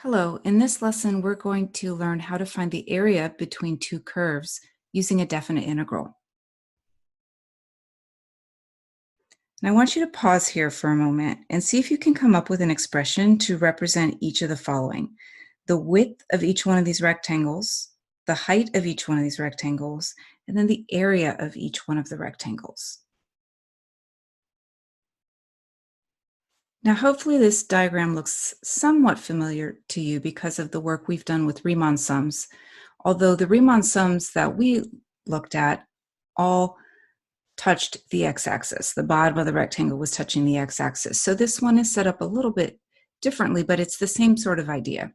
Hello, in this lesson, we're going to learn how to find the area between two curves using a definite integral. And I want you to pause here for a moment and see if you can come up with an expression to represent each of the following: the width of each one of these rectangles, the height of each one of these rectangles, and then the area of each one of the rectangles. Now, hopefully this diagram looks somewhat familiar to you because of the work we've done with Riemann sums, although the Riemann sums that we looked at all touched the x-axis. The bottom of the rectangle was touching the x-axis. So this one is set up a little bit differently, but it's the same sort of idea.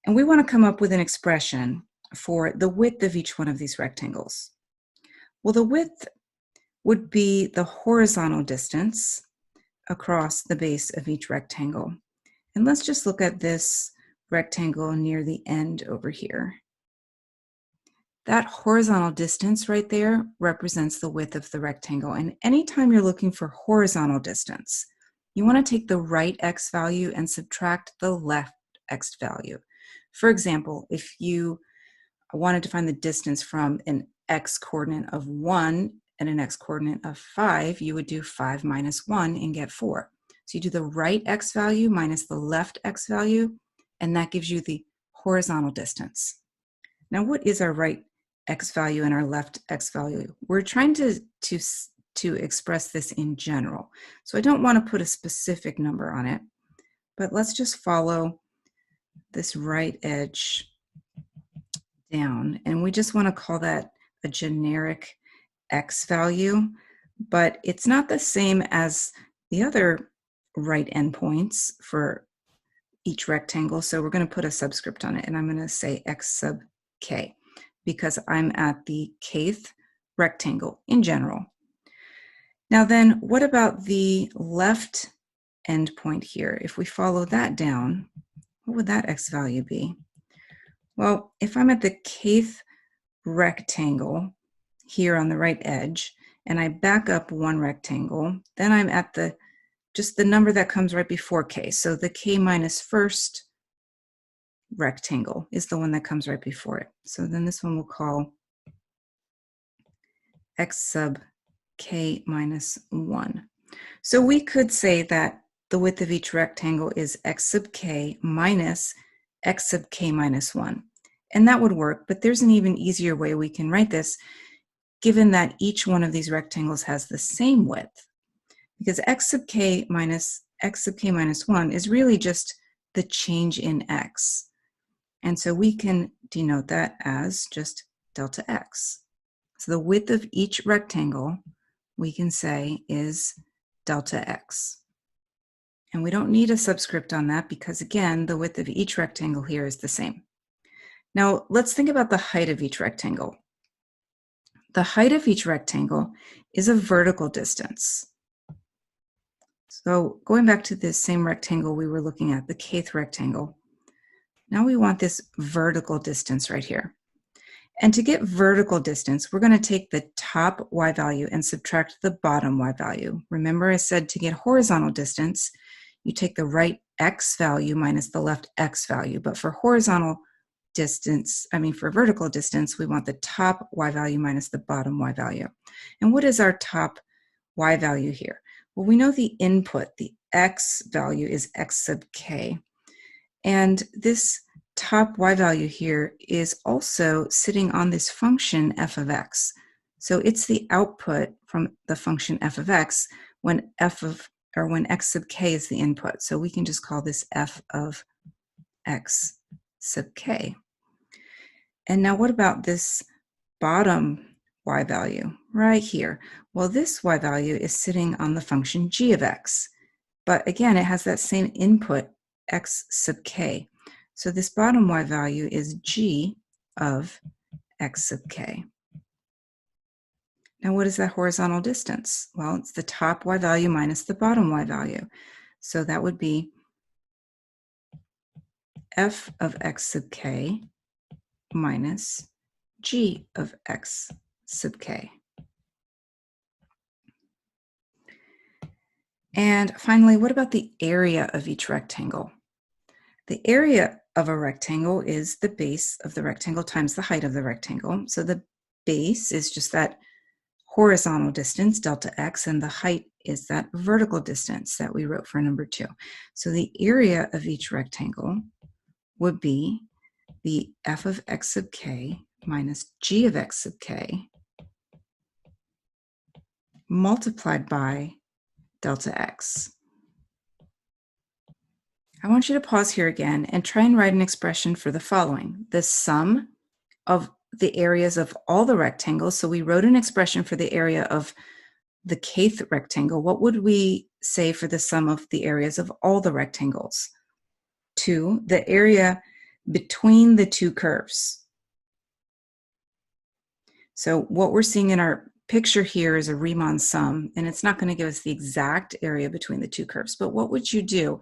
And we want to come up with an expression for the width of each one of these rectangles. Well, the width would be the horizontal distance across the base of each rectangle. And let's just look at this rectangle near the end over here. That horizontal distance right there represents the width of the rectangle. And anytime you're looking for horizontal distance, you want to take the right x value and subtract the left x value. For example, if you wanted to find the distance from an x coordinate of 1 and an x coordinate of 5, you would do 5 minus 1 and get 4. So you do the right x value minus the left x value, and that gives you the horizontal distance. Now, what is our right x value and our left x value? We're trying to express this in general. So I don't want to put a specific number on it, but let's just follow this right edge down. And we just want to call that a generic x value, but it's not the same as the other right endpoints for each rectangle. So we're going to put a subscript on it, and I'm going to say x sub k, because I'm at the kth rectangle in general. Now then, what about the left endpoint here? If we follow that down, what would that x value be? Well, if I'm at the kth rectangle here on the right edge, and I back up one rectangle, then I'm at just the number that comes right before k. So the k minus first rectangle is the one that comes right before it. So then this one we'll call x sub k minus 1. So we could say that the width of each rectangle is x sub k minus x sub k minus 1. And that would work, but there's an even easier way we can write this, given that each one of these rectangles has the same width. Because x sub k minus 1 is really just the change in x. And so we can denote that as just delta x. So the width of each rectangle, we can say, is delta x. And we don't need a subscript on that because, again, the width of each rectangle here is the same. Now, let's think about the height of each rectangle. The height of each rectangle is a vertical distance. So going back to this same rectangle we were looking at, the kth rectangle, now we want this vertical distance right here. And to get vertical distance, we're going to take the top y value and subtract the bottom y value. Remember, I said to get horizontal distance, you take the right x value minus the left x value. But for horizontal distance, for vertical distance, we want the top y value minus the bottom y value. And what is our top y value here? Well, we know the input, the x value, is x sub k. And this top y value here is also sitting on this function f of x. So it's the output from the function f of x when when x sub k is the input. So we can just call this f of x sub k. And now what about this bottom y value right here? Well, this y value is sitting on the function g of x. But again, it has that same input, x sub k. So this bottom y value is g of x sub k. Now what is that horizontal distance? Well, it's the top y value minus the bottom y value. So that would be f of x sub k minus g of x sub k. And finally, what about the area of each rectangle? The area of a rectangle is the base of the rectangle times the height of the rectangle. So the base is just that horizontal distance, delta x, and the height is that vertical distance that we wrote for number 2. So the area of each rectangle would be the f of x sub k minus g of x sub k multiplied by delta x. I want you to pause here again and try and write an expression for the following. The sum of the areas of all the rectangles. So we wrote an expression for the area of the kth rectangle. What would we say for the sum of the areas of all the rectangles? 2, the area between the two curves. So what we're seeing in our picture here is a Riemann sum, and it's not going to give us the exact area between the two curves. But what would you do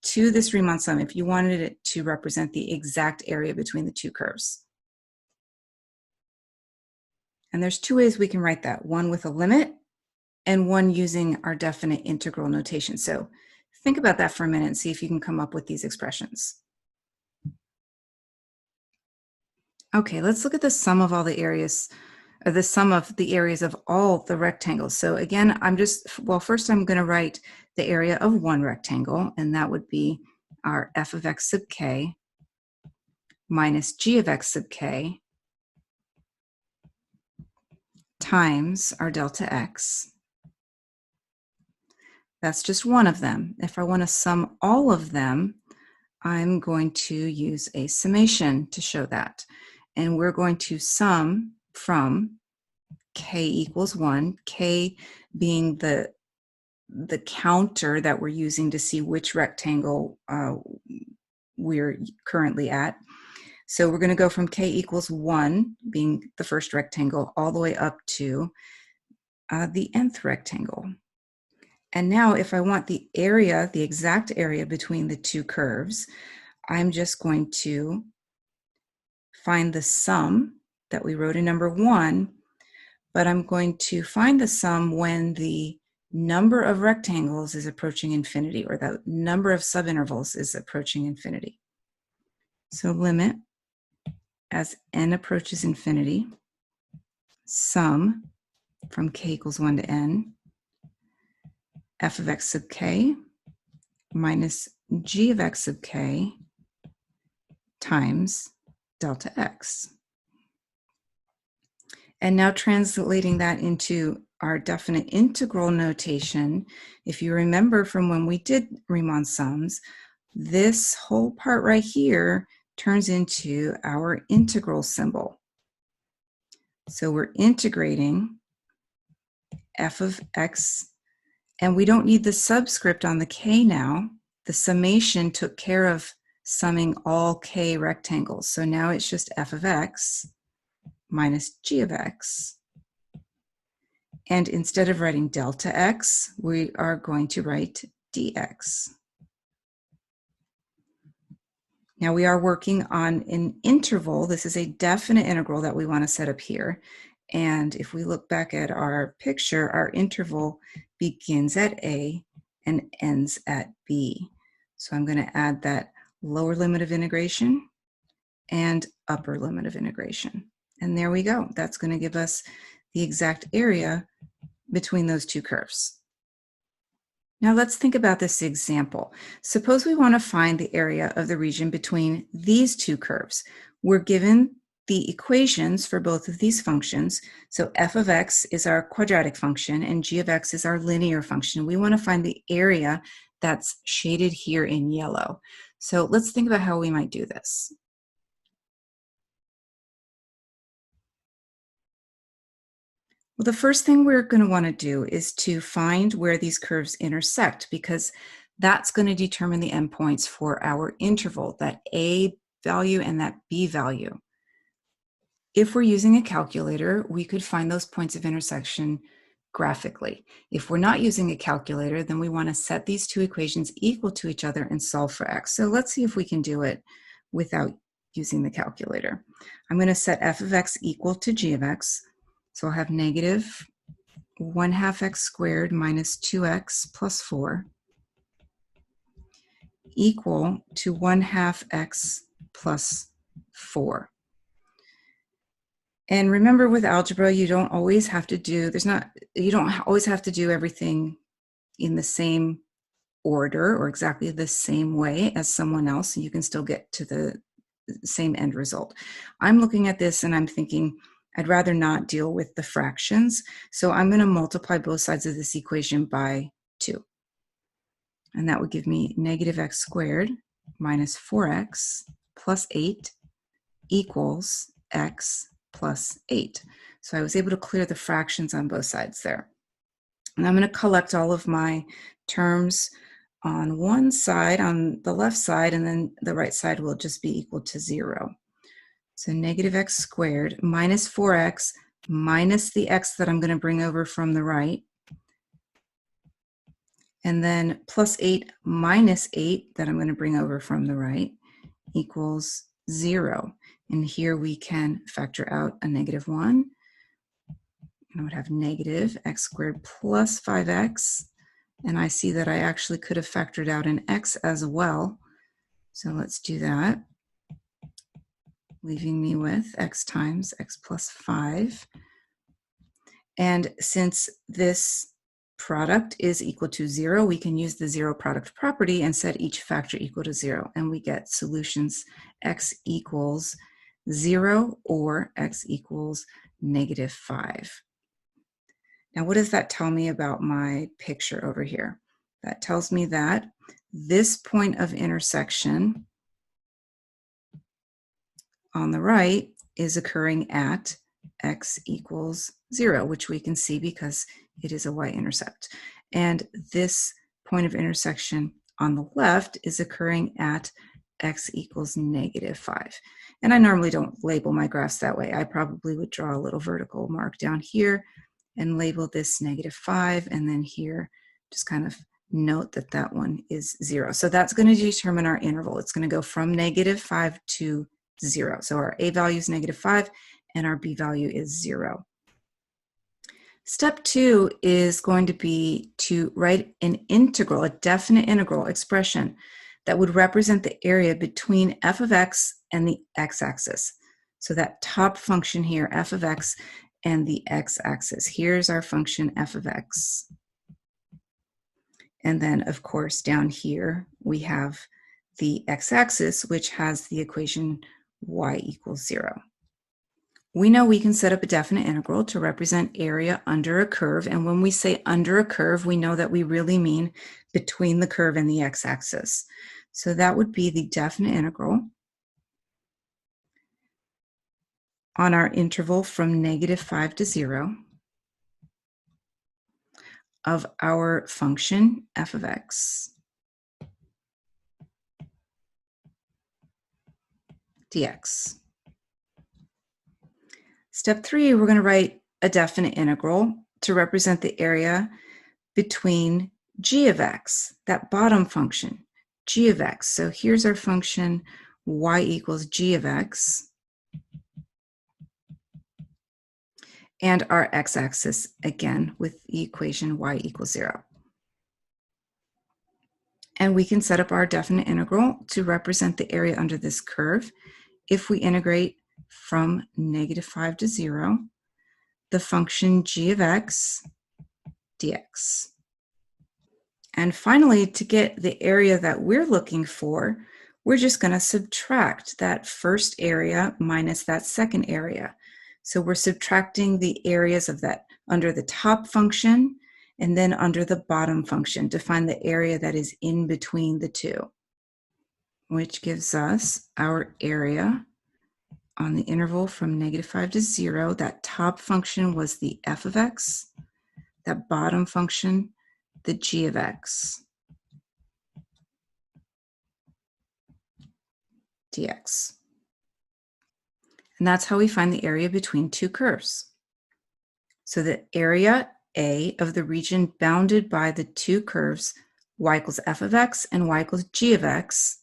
to this Riemann sum if you wanted it to represent the exact area between the two curves? And there's 2 ways we can write that, one with a limit and one using our definite integral notation. So think about that for a minute and see if you can come up with these expressions. Okay, let's look at the sum of all the areas, or the sum of the areas of all the rectangles. So again, first I'm going to write the area of one rectangle, and that would be our f of x sub k minus g of x sub k times our delta x. That's just one of them. If I want to sum all of them, I'm going to use a summation to show that. And we're going to sum from k equals 1, k being the counter that we're using to see which rectangle we're currently at. So we're going to go from k equals 1, being the first rectangle, all the way up to the nth rectangle. And now if I want the area, the exact area between the two curves, I'm just going to find the sum that we wrote in number 1, but I'm going to find the sum when the number of rectangles is approaching infinity, or the number of subintervals is approaching infinity. So limit as n approaches infinity, sum from k equals 1 to n, f of x sub k minus g of x sub k times delta x. And now translating that into our definite integral notation, if you remember from when we did Riemann sums, this whole part right here turns into our integral symbol. So we're integrating f of x, and we don't need the subscript on the k now. The summation took care of summing all k rectangles. So now it's just f of x minus g of x. And instead of writing delta x, we are going to write dx. Now we are working on an interval. This is a definite integral that we want to set up here. And if we look back at our picture, our interval begins at a and ends at b. So I'm going to add that lower limit of integration and upper limit of integration. And there we go. That's going to give us the exact area between those two curves. Now let's think about this example. Suppose we want to find the area of the region between these two curves. We're given the equations for both of these functions. So f of x is our quadratic function and g of x is our linear function. We want to find the area that's shaded here in yellow. So let's think about how we might do this. Well, the first thing we're going to want to do is to find where these curves intersect, because that's going to determine the endpoints for our interval, that a value and that b value. If we're using a calculator, we could find those points of intersection graphically. If we're not using a calculator, then we want to set these two equations equal to each other and solve for x. So let's see if we can do it without using the calculator. I'm going to set f of x equal to g of x. So I'll have negative 1/2 x squared minus 2x plus 4 equal to 1/2 x plus 4. And remember, with algebra, you don't always have to do, you don't always have to do everything in the same order or exactly the same way as someone else. You can still get to the same end result. I'm looking at this and I'm thinking, I'd rather not deal with the fractions. So I'm going to multiply both sides of this equation by 2. And that would give me negative x squared minus 4x plus 8 equals x plus 8. So I was able to clear the fractions on both sides there. And I'm going to collect all of my terms on one side, on the left side, and then the right side will just be equal to 0. So negative x squared minus 4x minus the x that I'm going to bring over from the right, and then plus 8 minus 8 that I'm going to bring over from the right equals 0. And here we can factor out a negative 1. I would have negative x squared plus 5x. And I see that I actually could have factored out an x as well. So let's do that, leaving me with x times x plus 5. And since this product is equal to 0, we can use the zero product property and set each factor equal to 0. And we get solutions x equals 0 or x equals negative 5. Now, what does that tell me about my picture over here? That tells me that this point of intersection on the right is occurring at x equals 0, which we can see because it is a y-intercept. And this point of intersection on the left is occurring at x equals negative 5. And I normally don't label my graphs that way. I probably would draw a little vertical mark down here and label this negative 5, and then here just kind of note that that one is 0. So that's going to determine our interval. It's going to go from negative 5 to 0. So our a value is negative 5 and our b value is 0. Step 2 is going to be to write an integral, a definite integral expression that would represent the area between f of x and the x-axis. So that top function here, f of x, and the x-axis. Here's our function f of x. And then, of course, down here, we have the x-axis, which has the equation y equals 0. We know we can set up a definite integral to represent area under a curve. And when we say under a curve, we know that we really mean between the curve and the x-axis. So that would be the definite integral on our interval from negative 5 to 0 of our function f of x dx. Step 3, we're going to write a definite integral to represent the area between g of x, that bottom function, g of x. So here's our function y equals g of x, and our x-axis, again, with the equation y equals 0. And we can set up our definite integral to represent the area under this curve if we integrate from negative 5 to 0 the function g of x dx. And finally, to get the area that we're looking for, we're just going to subtract that first area minus that second area. So we're subtracting the areas of that under the top function and then under the bottom function to find the area that is in between the two, which gives us our area on the interval from negative 5 to 0. That top function was the f of x, that bottom function, the g of x dx. And that's how we find the area between two curves. So the area A of the region bounded by the two curves y equals f of x and y equals g of x,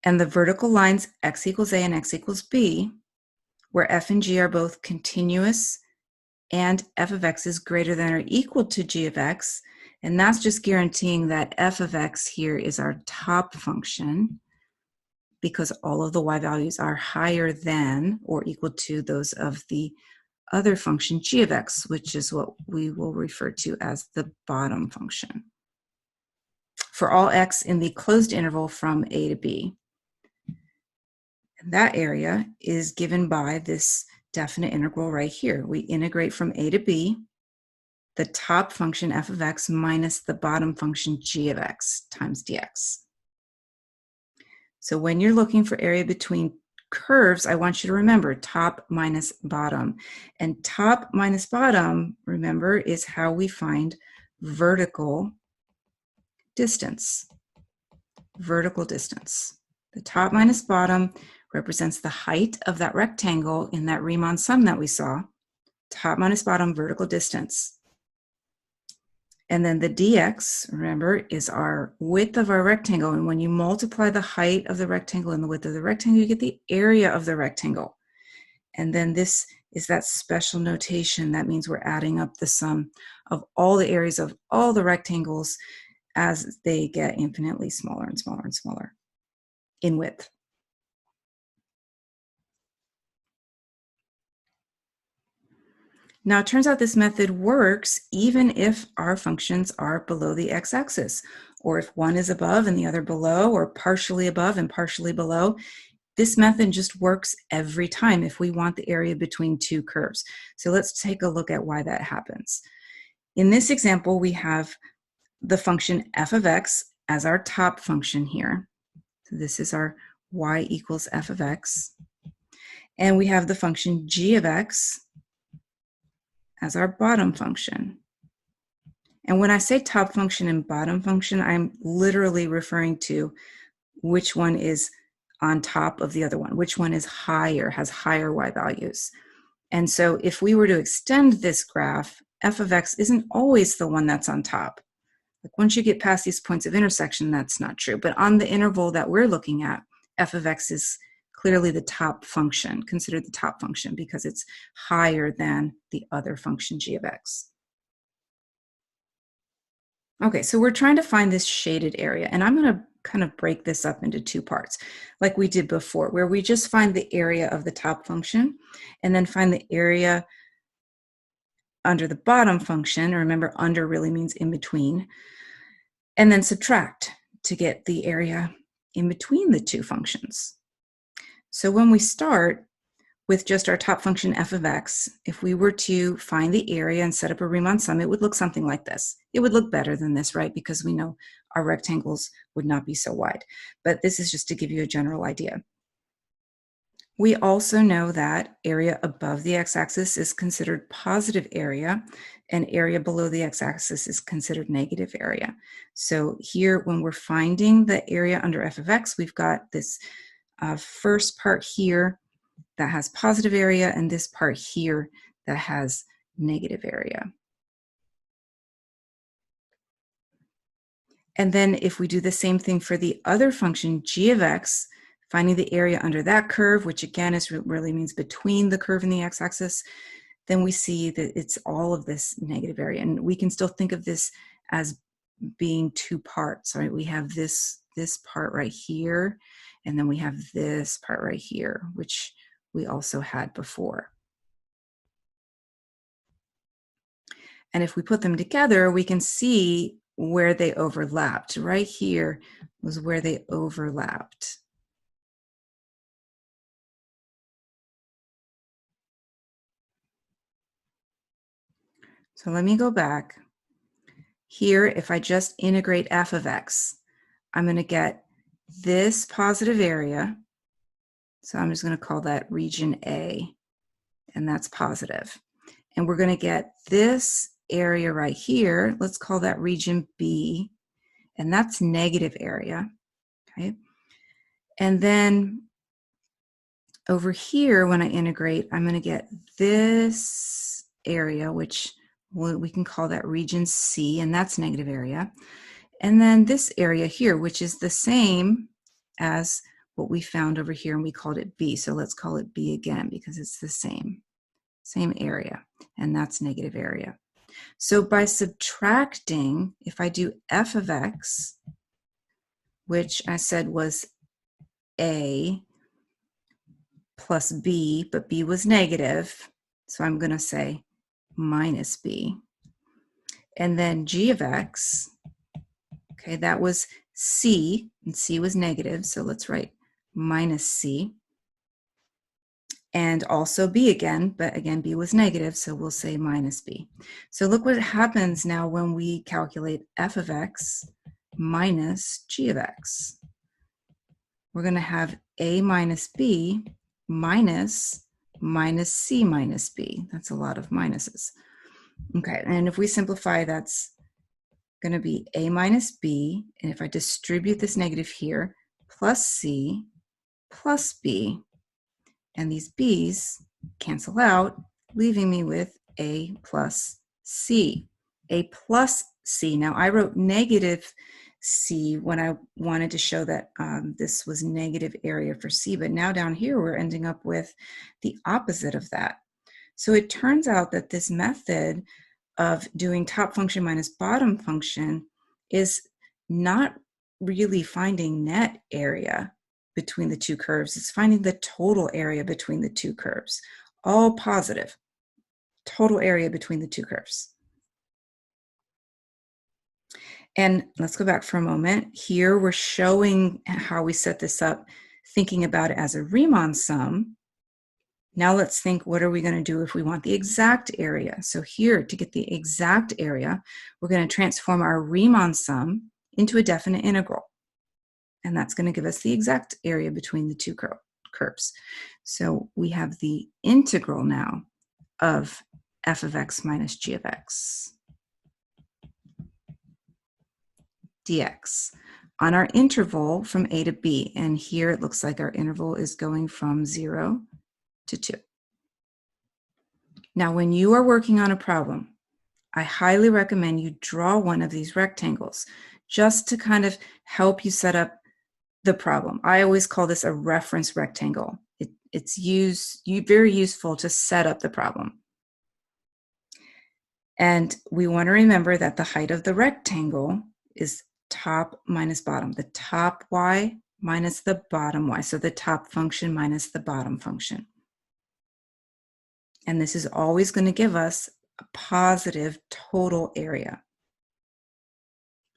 and the vertical lines x equals a and x equals b, where f and g are both continuous and f of x is greater than or equal to g of x, And that's just guaranteeing that f of x here is our top function because all of the y values are higher than or equal to those of the other function g of x, which is what we will refer to as the bottom function, for all x in the closed interval from a to b. And that area is given by this definite integral right here. We integrate from a to b, the top function f of x minus the bottom function g of x times dx. So when you're looking for area between curves, I want you to remember top minus bottom. And top minus bottom, remember, is how we find vertical distance. Vertical distance. The top minus bottom represents the height of that rectangle in that Riemann sum that we saw. Top minus bottom, vertical distance. And then the dx, remember, is our width of our rectangle. And when you multiply the height of the rectangle and the width of the rectangle, you get the area of the rectangle. And then this is that special notation. That means we're adding up the sum of all the areas of all the rectangles as they get infinitely smaller and smaller and smaller in width. Now, it turns out this method works even if our functions are below the x-axis, or if one is above and the other below, or partially above and partially below. This method just works every time if we want the area between two curves. So let's take a look at why that happens. In this example, we have the function f of x as our top function here. So this is our y equals f of x. And we have the function g of x as our bottom function. And when I say top function and bottom function, I'm literally referring to which one is on top of the other one, which one is higher, has higher y values. And so if we were to extend this graph, f of x isn't always the one that's on top. Like once you get past these points of intersection, that's not true. But on the interval that we're looking at, f of x is clearly the top function, considered the top function because it's higher than the other function g of x. Okay, so we're trying to find this shaded area, and I'm going to kind of break this up into two parts, like we did before, where we just find the area of the top function and then find the area under the bottom function. Remember, under really means in between, and then subtract to get the area in between the two functions. So when we start with just our top function f of x, if we were to find the area and set up a Riemann sum, it would look something like this. It would look better than this, right? Because we know our rectangles would not be so wide. But this is just to give you a general idea. We also know that area above the x-axis is considered positive area, and area below the x-axis is considered negative area. So here, when we're finding the area under f of x, we've got this first part here that has positive area and this part here that has negative area. And then if we do the same thing for the other function, g of x, finding the area under that curve, which again is really means between the curve and the x-axis, then we see that it's all of this negative area. And we can still think of this as being two parts, right? We have this part right here, and then we have this part right here, which we also had before. And if we put them together, we can see where they overlapped. Right here was where they overlapped. So let me go back. Here, if I just integrate f of x, I'm going to get this positive area. So I'm just going to call that region A, and that's positive. And we're going to get this area right here. Let's call that region B, and that's negative area. Okay. And then over here, when I integrate, I'm going to get this area, which we can call that region C, and that's negative area. And then this area here, which is the same as what we found over here, and we called it B. So let's call it B again because it's the same area, and that's negative area. So by subtracting, if I do f of x, which I said was a plus b, but b was negative, so I'm going to say minus b. And then g of x, okay, that was c, and c was negative, so let's write minus c. And also b again, but again, b was negative, so we'll say minus b. So look what happens now when we calculate f of x minus g of x. We're going to have a minus b minus c minus b. That's a lot of minuses. Okay, and if we simplify, that's going to be a minus b, and if I distribute this negative here, plus c plus b. And these b's cancel out, leaving me with a plus c. A plus c. Now, I wrote negative c when I wanted to show that this was negative area for c, but now down here we're ending up with the opposite of that. So it turns out that this method of doing top function minus bottom function is not really finding net area between the two curves. It's finding the total area between the two curves, all positive, total area between the two curves. And let's go back for a moment. Here we're showing how we set this up, thinking about it as a Riemann sum. Now let's think, what are we going to do if we want the exact area? So here, to get the exact area, we're going to transform our Riemann sum into a definite integral. And that's going to give us the exact area between the two curves. So we have the integral now of f of x minus g of x dx on our interval from a to b. And here it looks like our interval is going from 0 to 2. Now, when you are working on a problem, I highly recommend you draw one of these rectangles just to kind of help you set up the problem. I always call this a reference rectangle. It's very useful to set up the problem. And we want to remember that the height of the rectangle is top minus bottom, the top y minus the bottom y, so the top function minus the bottom function. And this is always going to give us a positive total area.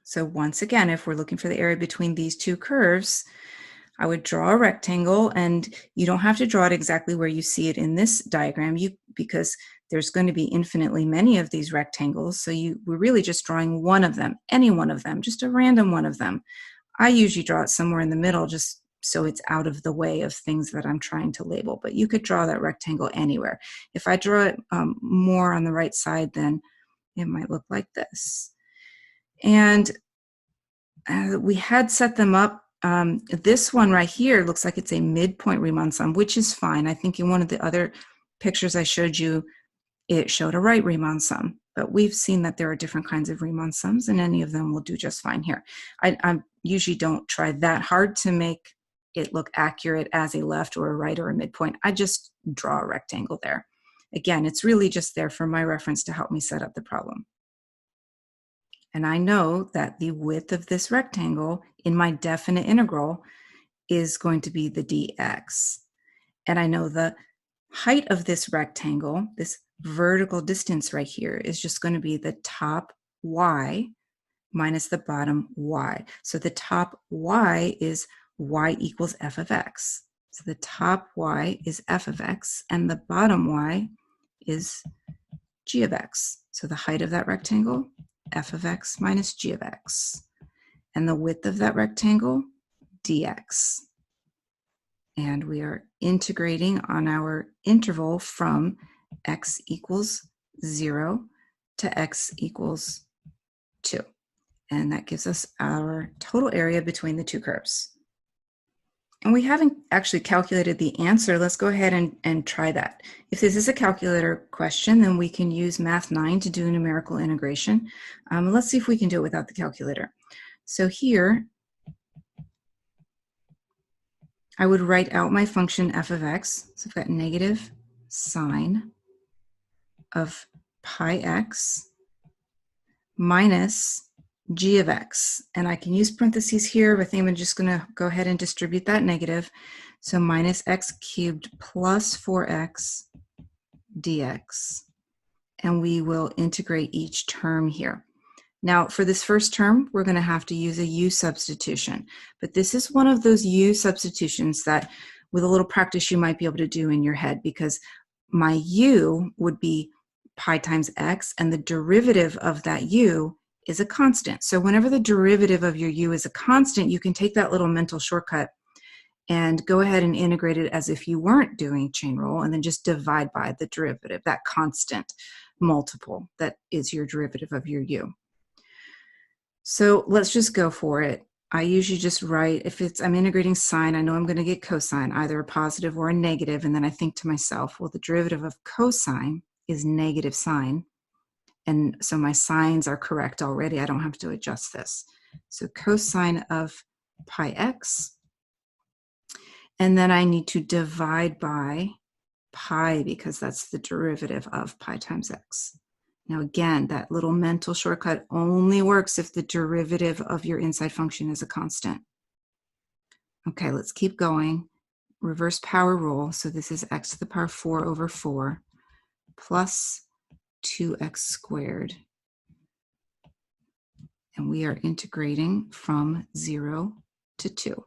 So once again, if we're looking for the area between these two curves, I would draw a rectangle, and you don't have to draw it exactly where you see it in this diagram, because there's going to be infinitely many of these rectangles. So we're really just drawing one of them, any one of them, just a random one of them. I usually draw it somewhere in the middle just so it's out of the way of things that I'm trying to label, but you could draw that rectangle anywhere. If I draw it more on the right side, then it might look like this. And we had set them up. This one right here looks like it's a midpoint Riemann sum, which is fine. I think in one of the other pictures I showed you, it showed a right Riemann sum, but we've seen that there are different kinds of Riemann sums, and any of them will do just fine here. I usually don't try that hard to make it look accurate as a left or a right or a midpoint. I just draw a rectangle there. Again, it's really just there for my reference to help me set up the problem. And I know that the width of this rectangle in my definite integral is going to be the dx. And I know the height of this rectangle, this vertical distance right here, is just going to be the top y minus the bottom y. So the top y is y equals f of x. So the top y is f of x, and the bottom y is g of x. So the height of that rectangle, f of x minus g of x. And the width of that rectangle, dx. And we are integrating on our interval from x equals 0 to x equals 2. And that gives us our total area between the two curves. And we haven't actually calculated the answer. Let's go ahead and try that. If this is a calculator question, then we can use Math 9 to do numerical integration. Let's see if we can do it without the calculator. So here, I would write out my function f of x. So I've got negative sine of pi x minus g of x. And I can use parentheses here, but I think I'm just going to go ahead and distribute that negative. So minus x cubed plus 4x dx. And we will integrate each term here. Now, for this first term, we're going to have to use a u substitution. But this is one of those u substitutions that, with a little practice, you might be able to do in your head, because my u would be pi times x, and the derivative of that u is a constant. So whenever the derivative of your u is a constant, you can take that little mental shortcut and go ahead and integrate it as if you weren't doing chain rule, and then just divide by the derivative, that constant multiple that is your derivative of your u. So let's just go for it. I usually just write, if I'm integrating sine, I know I'm going to get cosine, either a positive or a negative, and then I think to myself, well, the derivative of cosine is negative sine, and so my signs are correct already. I don't have to adjust this. So cosine of pi x, and then I need to divide by pi, because that's the derivative of pi times x. Now again, that little mental shortcut only works if the derivative of your inside function is a constant. Okay, let's keep going. Reverse power rule. So this is x to the power 4 over 4 plus 2x squared. And we are integrating from 0 to 2.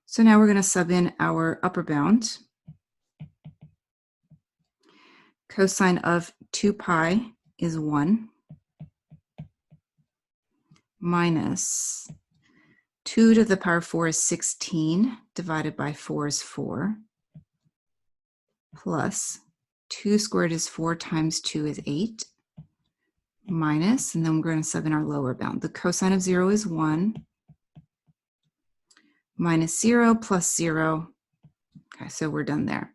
So now we're going to sub in our upper bound. Cosine of 2 pi is 1 minus 2 to the power 4 is 16, divided by 4 is 4, plus 2 squared is 4 times 2 is 8, minus, and then we're going to sub in our lower bound. The cosine of 0 is 1, minus 0 plus 0. Okay, so we're done there.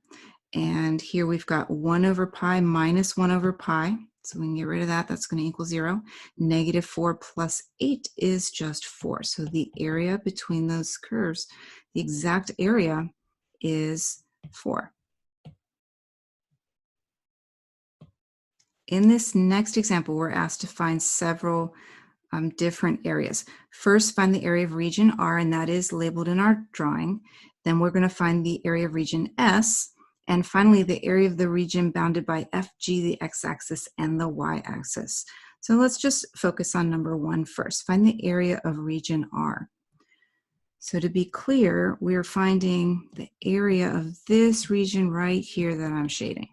And here we've got 1 over pi minus 1 over pi. So we can get rid of that. That's going to equal 0. Negative 4 plus 8 is just 4. So the area between those curves, the exact area is 4. In this next example, we're asked to find several different areas. First, find the area of region R, and that is labeled in our drawing. Then we're going to find the area of region S. And finally, the area of the region bounded by FG, the x-axis, and the y-axis. So let's just focus on number 1 first. Find the area of region R. So to be clear, we're finding the area of this region right here that I'm shading.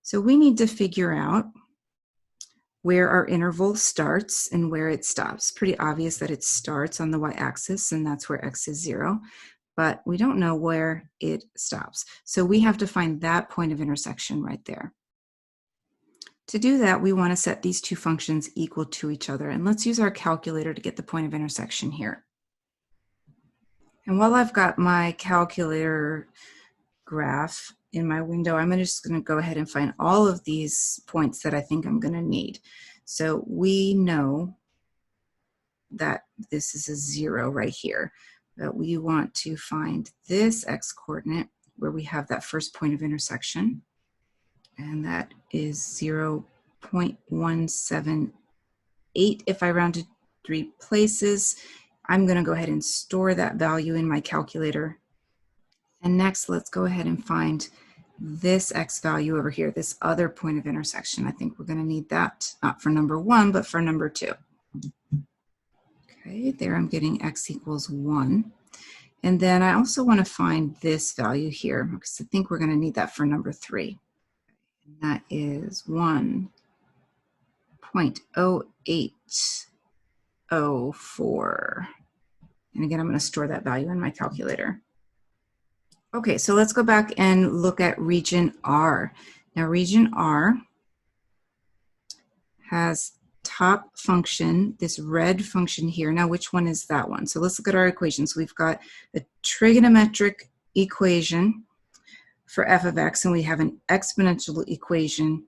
So we need to figure out where our interval starts and where it stops. Pretty obvious that it starts on the y-axis, and that's where x is 0. But we don't know where it stops. So we have to find that point of intersection right there. To do that, we want to set these two functions equal to each other. And let's use our calculator to get the point of intersection here. And while I've got my calculator graph in my window, I'm just going to go ahead and find all of these points that I think I'm going to need. So we know that this is a 0 right here. But we want to find this x-coordinate where we have that first point of intersection, and that is 0.178. If I round to 3 places, I'm going to go ahead and store that value in my calculator. And next, let's go ahead and find this x value over here, this other point of intersection. I think we're going to need that, not for number 1, but for number 2. Okay, there I'm getting x equals 1. And then I also want to find this value here, because I think we're going to need that for number 3. And that is 1.0804. And again, I'm going to store that value in my calculator. Okay, so let's go back and look at region R. Now, region R has top function, this red function here. Now, which one is that one? So let's look at our equations. We've got a trigonometric equation for f of x, and we have an exponential equation,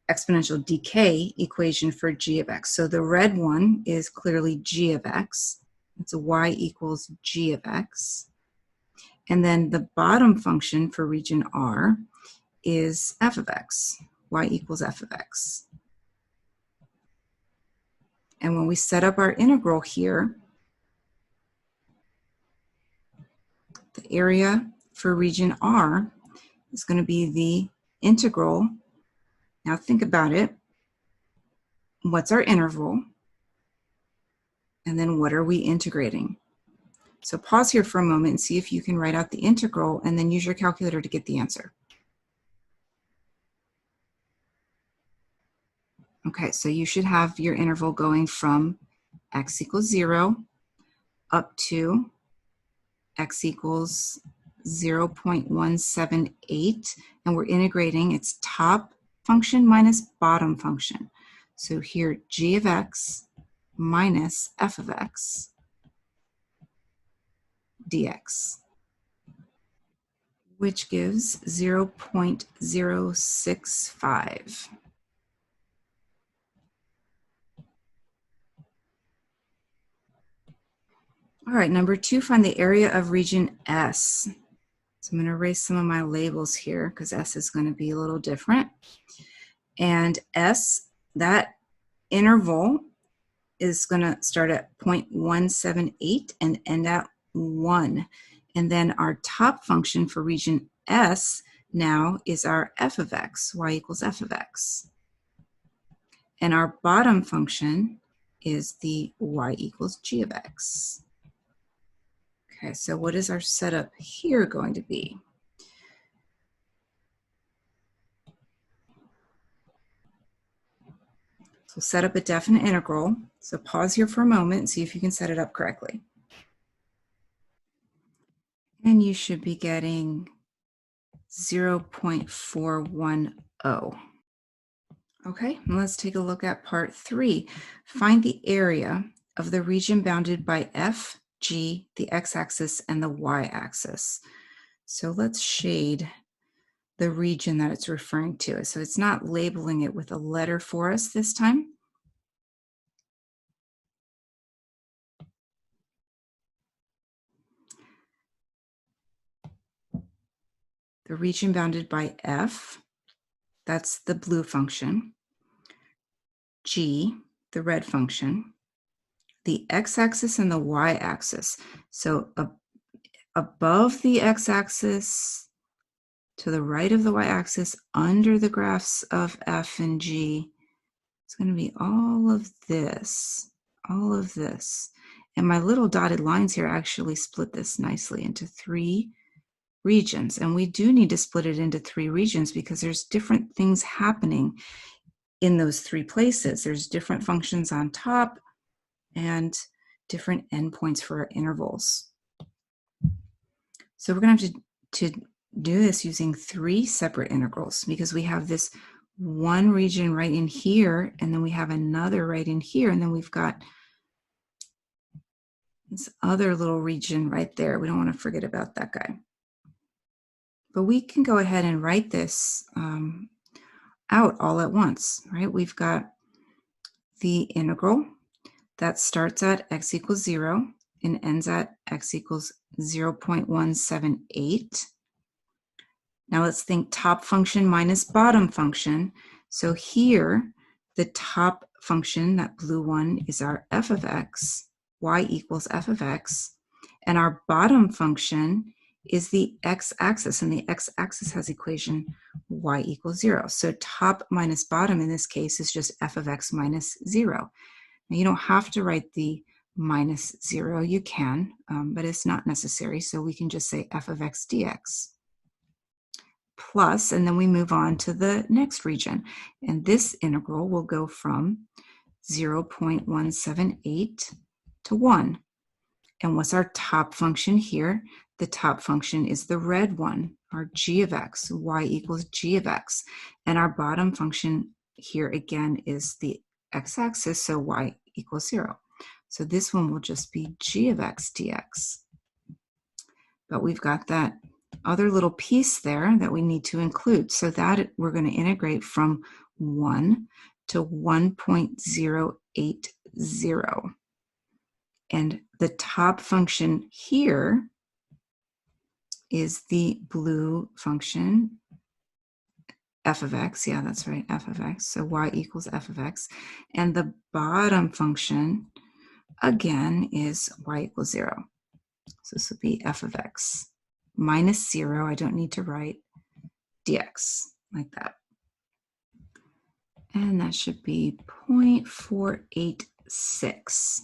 exponential decay equation for g of x. So the red one is clearly g of x. It's a y equals g of x. And then the bottom function for region R is f of x. y equals f of x. And when we set up our integral here, the area for region R is going to be the integral. Now think about it. What's our interval? And then what are we integrating? So pause here for a moment and see if you can write out the integral and then use your calculator to get the answer. Okay, so you should have your interval going from x equals 0 up to x equals 0.178, and we're integrating its top function minus bottom function. So here, g of x minus f of x dx, which gives 0.065. All right, number 2, find the area of region S. So I'm going to erase some of my labels here because S is going to be a little different. And S, that interval is going to start at 0.178 and end at 1. And then our top function for region S now is our f of x, y equals f of x. And our bottom function is the y equals g of x. Okay, so what is our setup here going to be? So set up a definite integral. So pause here for a moment and see if you can set it up correctly. And you should be getting 0.410. Okay, let's take a look at part 3. Find the area of the region bounded by f, g, the x-axis, and the y-axis. So let's shade the region that it's referring to. So it's not labeling it with a letter for us this time. The region bounded by f, that's the blue function. G, the red function. The x-axis and the y-axis. So above the x-axis, to the right of the y-axis, under the graphs of f and g, it's going to be all of this, all of this. And my little dotted lines here actually split this nicely into 3 regions. And we do need to split it into 3 regions because there's different things happening in those 3 places. There's different functions on top and different endpoints for our intervals. So we're going to have to do this using 3 separate integrals because we have this one region right in here, and then we have another right in here, and then we've got this other little region right there. We don't want to forget about that guy. But we can go ahead and write this out all at once, right? We've got the integral that starts at x equals 0 and ends at x equals 0.178. Now let's think top function minus bottom function. So here, the top function, that blue one, is our f of x, y equals f of x, and our bottom function is the x-axis, and the x-axis has equation y equals 0. So top minus bottom in this case is just f of x minus 0. Now you don't have to write the minus 0, you can, but it's not necessary, so we can just say f of x dx. Plus, and then we move on to the next region. And this integral will go from 0.178 to 1. And what's our top function here? The top function is the red one, our g of x, y equals g of x. And our bottom function here again is the x-axis, so y equals 0. So this one will just be g of x dx. But we've got that other little piece there that we need to include. So that we're going to integrate from 1 to 1.080. And the top function here is the blue function, f of x. Yeah, that's right, f of x. So y equals f of x. And the bottom function, again, is y equals 0. So this will be f of x minus 0. I don't need to write dx like that. And that should be 0.486.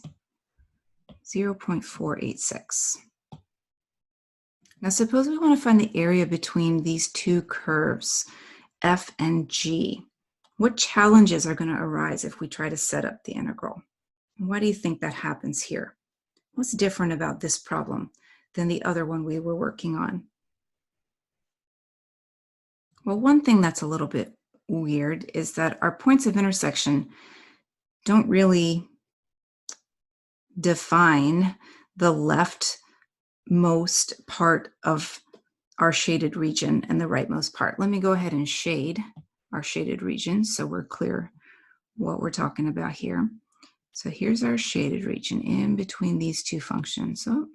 0.486. Now suppose we want to find the area between these two curves, f and g. What challenges are going to arise if we try to set up the integral? Why do you think that happens here? What's different about this problem than the other one we were working on? Well, one thing that's a little bit weird is that our points of intersection don't really define the leftmost part of our shaded region and the rightmost part. Let me go ahead and shade our shaded region so we're clear what we're talking about here. So here's our shaded region in between these two functions. So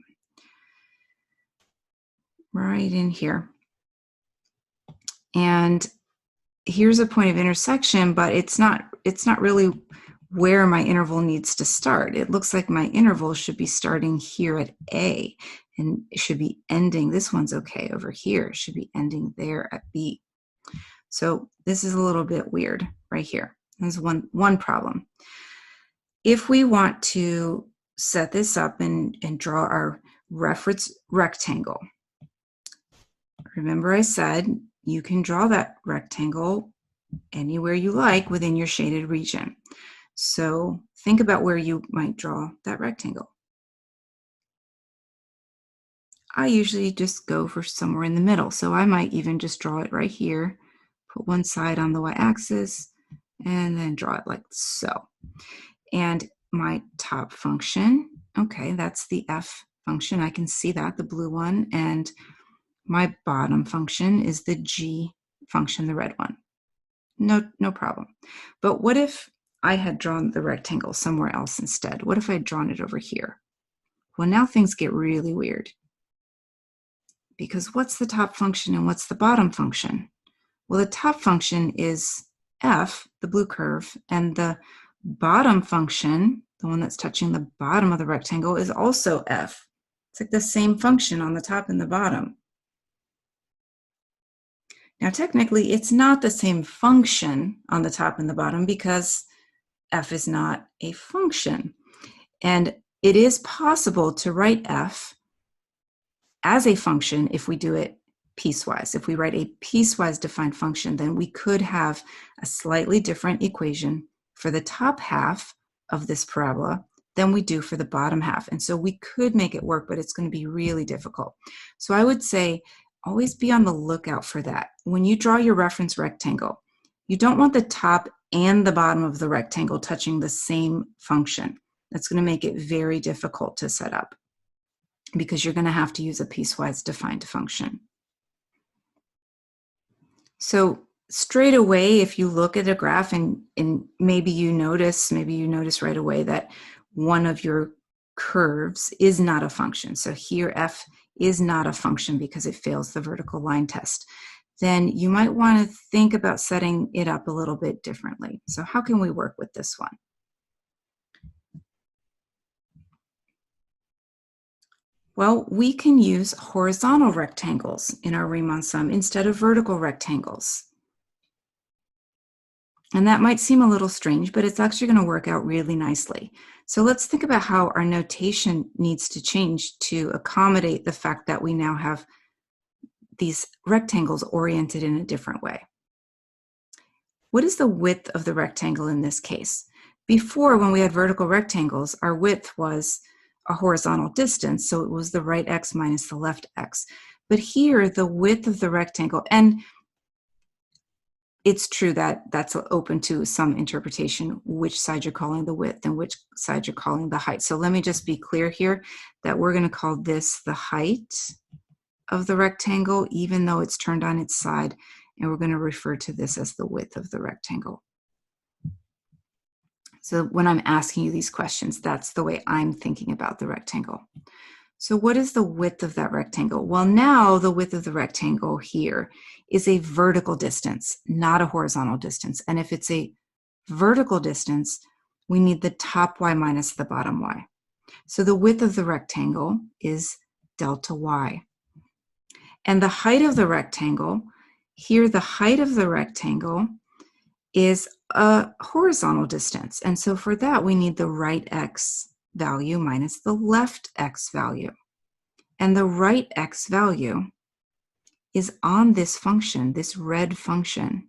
right in here. And here's a point of intersection, but it's not really where my interval needs to start. It looks like my interval should be starting here at A, and it should be ending, this one's okay over here, it should be ending there at B. So this is a little bit weird right here. There's one problem. If we want to set this up and draw our reference rectangle, remember I said you can draw that rectangle anywhere you like within your shaded region. So think about where you might draw that rectangle. I usually just go for somewhere in the middle. So I might even just draw it right here, put one side on the y-axis, and then draw it like so. And my top function, okay, that's the f function. I can see that, the blue one. And my bottom function is the g function, the red one. No problem. But what if I had drawn the rectangle somewhere else instead? What if I had drawn it over here? Well, now things get really weird. Because what's the top function and what's the bottom function? Well, the top function is f, the blue curve, and the bottom function, the one that's touching the bottom of the rectangle, is also f. It's like the same function on the top and the bottom. Now, technically, it's not the same function on the top and the bottom because f is not a function. And it is possible to write f as a function if we do it piecewise. If we write a piecewise defined function, then we could have a slightly different equation for the top half of this parabola than we do for the bottom half. And so we could make it work, but it's going to be really difficult. So I would say always be on the lookout for that. When you draw your reference rectangle, you don't want the top and the bottom of the rectangle touching the same function. That's going to make it very difficult to set up because you're going to have to use a piecewise defined function. So straight away, if you look at a graph and maybe you notice right away that one of your curves is not a function. So here f is not a function because it fails the vertical line test. Then you might want to think about setting it up a little bit differently. So how can we work with this one? Well, we can use horizontal rectangles in our Riemann sum instead of vertical rectangles. And that might seem a little strange, but it's actually going to work out really nicely. So let's think about how our notation needs to change to accommodate the fact that we now have these rectangles oriented in a different way. What is the width of the rectangle in this case? Before, when we had vertical rectangles, our width was a horizontal distance, so it was the right x minus the left x. But here, the width of the rectangle, and it's true that that's open to some interpretation, which side you're calling the width and which side you're calling the height. So let me just be clear here that we're going to call this the height of the rectangle, even though it's turned on its side, and we're going to refer to this as the width of the rectangle. So when I'm asking you these questions, that's the way I'm thinking about the rectangle. So what is the width of that rectangle? Well, now the width of the rectangle here is a vertical distance, not a horizontal distance. And if it's a vertical distance, we need the top y minus the bottom y. So the width of the rectangle is delta y. And the height of the rectangle, here the height of the rectangle is a horizontal distance. And so for that, we need the right x value minus the left x value. And the right x value is on this function, this red function,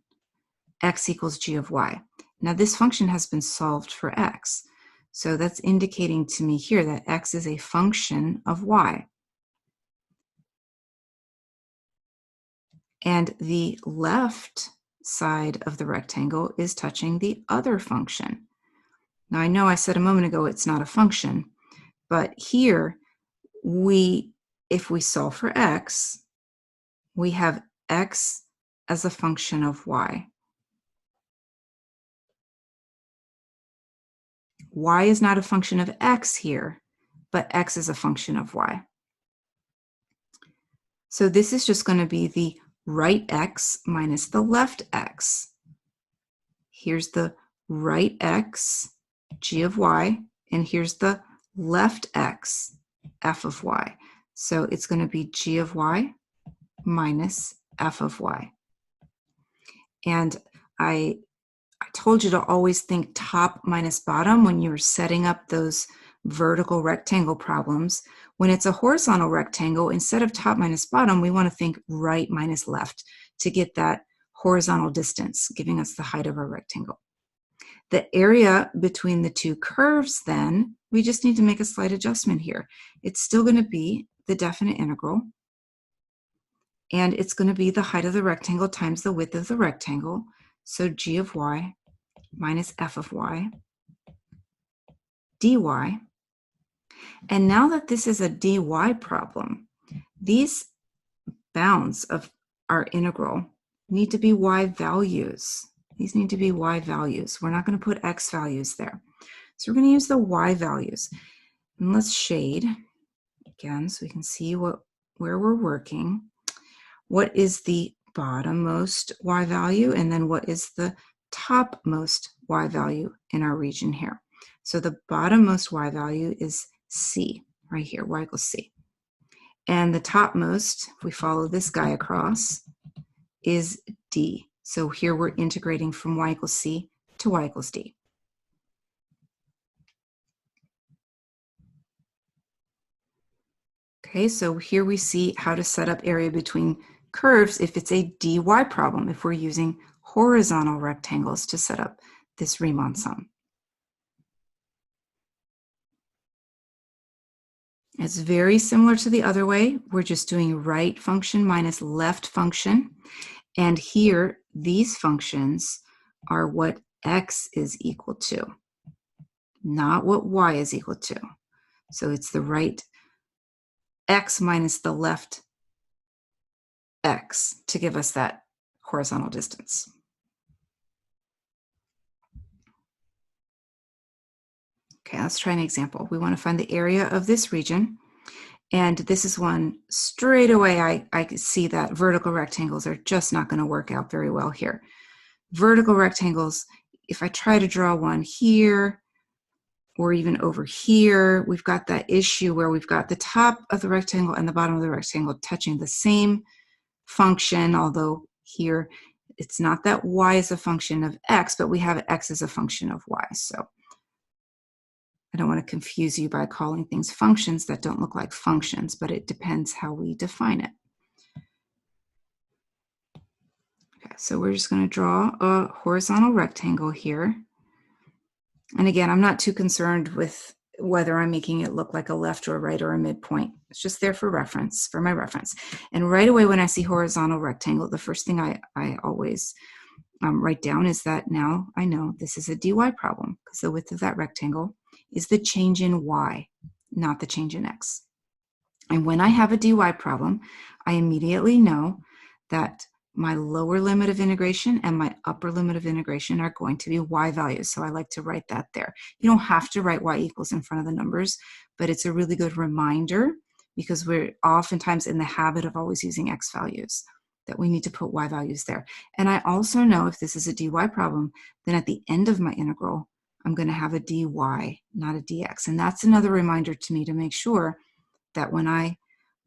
x equals g of y. Now this function has been solved for x. So that's indicating to me here that x is a function of y. And the left side of the rectangle is touching the other function. Now I know I said a moment ago it's not a function, but here if we solve for x, we have x as a function of y. Y is not a function of x here, but x is a function of y. So this is just going to be the right x minus the left x. Here's the right x, g of y, and here's the left x, f of y. So it's going to be g of y minus f of y. And I told you to always think top minus bottom when you're setting up those vertical rectangle problems. When it's a horizontal rectangle, instead of top minus bottom, we want to think right minus left to get that horizontal distance, giving us the height of our rectangle. The area between the two curves, then, we just need to make a slight adjustment here. It's still going to be the definite integral, and it's going to be the height of the rectangle times the width of the rectangle. So g of y minus f of y dy. And now that this is a dy problem, these bounds of our integral need to be y values. These need to be y values. We're not going to put x values there. So we're going to use the y values. And let's shade again so we can see where we're working. What is the bottommost y value, and then what is the topmost y value in our region here? So the bottommost y value is c, right here, y equals c. And the topmost, if we follow this guy across, is d. So here we're integrating from y equals c to y equals d. Okay, so here we see how to set up area between curves if it's a dy problem, if we're using horizontal rectangles to set up this Riemann sum. It's very similar to the other way. We're just doing right function minus left function. And here, these functions are what x is equal to, not what y is equal to. So it's the right x minus the left x to give us that horizontal distance. Okay, let's try an example. We want to find the area of this region. And this is one straight away I see that vertical rectangles are just not going to work out very well here. Vertical rectangles, if I try to draw one here or even over here, we've got that issue where we've got the top of the rectangle and the bottom of the rectangle touching the same function, although here it's not that y is a function of x, but we have x as a function of y. So I don't want to confuse you by calling things functions that don't look like functions, but it depends how we define it. Okay, so we're just going to draw a horizontal rectangle here. And again, I'm not too concerned with whether I'm making it look like a left or a right or a midpoint. It's just there for reference, for my reference. And right away when I see horizontal rectangle, the first thing I always write down is that now I know this is a dy problem because the width of that rectangle is the change in y, not the change in x. And when I have a dy problem, I immediately know that my lower limit of integration and my upper limit of integration are going to be y values. So I like to write that there. You don't have to write y equals in front of the numbers, but it's a really good reminder because we're oftentimes in the habit of always using x values, that we need to put y values there. And I also know if this is a dy problem, then at the end of my integral, I'm going to have a dy, not a dx. And that's another reminder to me to make sure that when I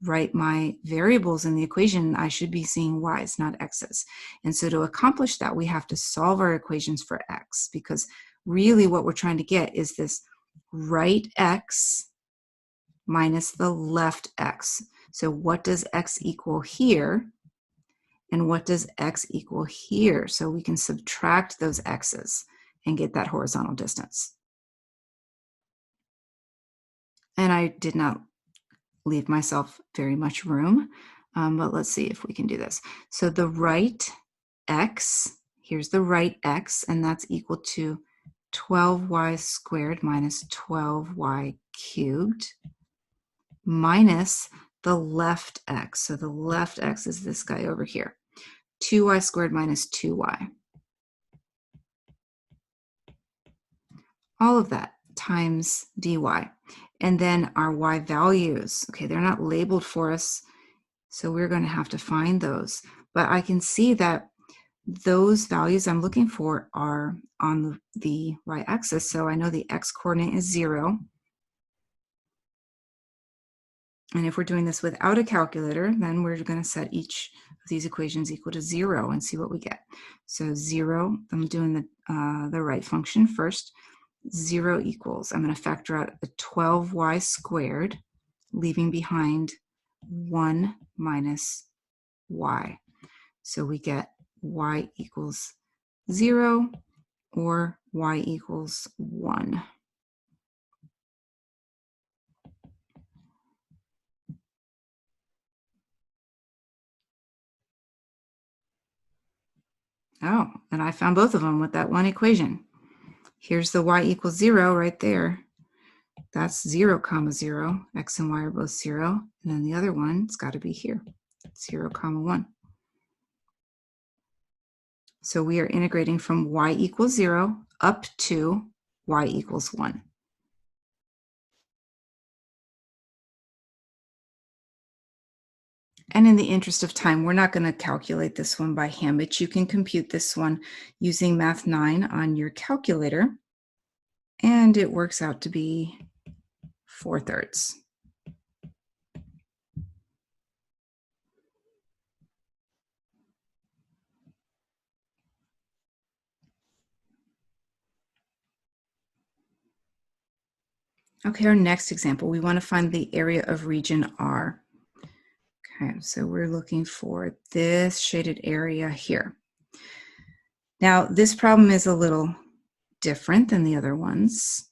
write my variables in the equation, I should be seeing y's, not x's. And so to accomplish that, we have to solve our equations for x, because really what we're trying to get is this right x minus the left x. So what does x equal here? And what does x equal here? So we can subtract those x's and get that horizontal distance. And I did not leave myself very much room, but let's see if we can do this. So the right x, here's the right x, and that's equal to 12y squared minus 12y cubed minus the left x. So the left x is this guy over here, 2y squared minus 2y. All of that times dy. And then our y values, okay, they're not labeled for us, so we're going to have to find those. But I can see that those values I'm looking for are on the y-axis, so I know the x-coordinate is 0. And if we're doing this without a calculator, then we're going to set each of these equations equal to 0 and see what we get. So 0, I'm doing the right function first. 0 equals, I'm going to factor out a 12y squared, leaving behind 1 minus y. So we get y equals 0 or y equals 1. Oh, and I found both of them with that one equation. Here's the y equals 0 right there. That's 0, 0. X and y are both 0. And then the other one, it's got to be here, 0, 1. So we are integrating from y equals 0 up to y equals 1. And in the interest of time, we're not going to calculate this one by hand, but you can compute this one using Math 9 on your calculator. And it works out to be 4/3. Okay, our next example, we want to find the area of region R. Okay, so we're looking for this shaded area here. Now, this problem is a little different than the other ones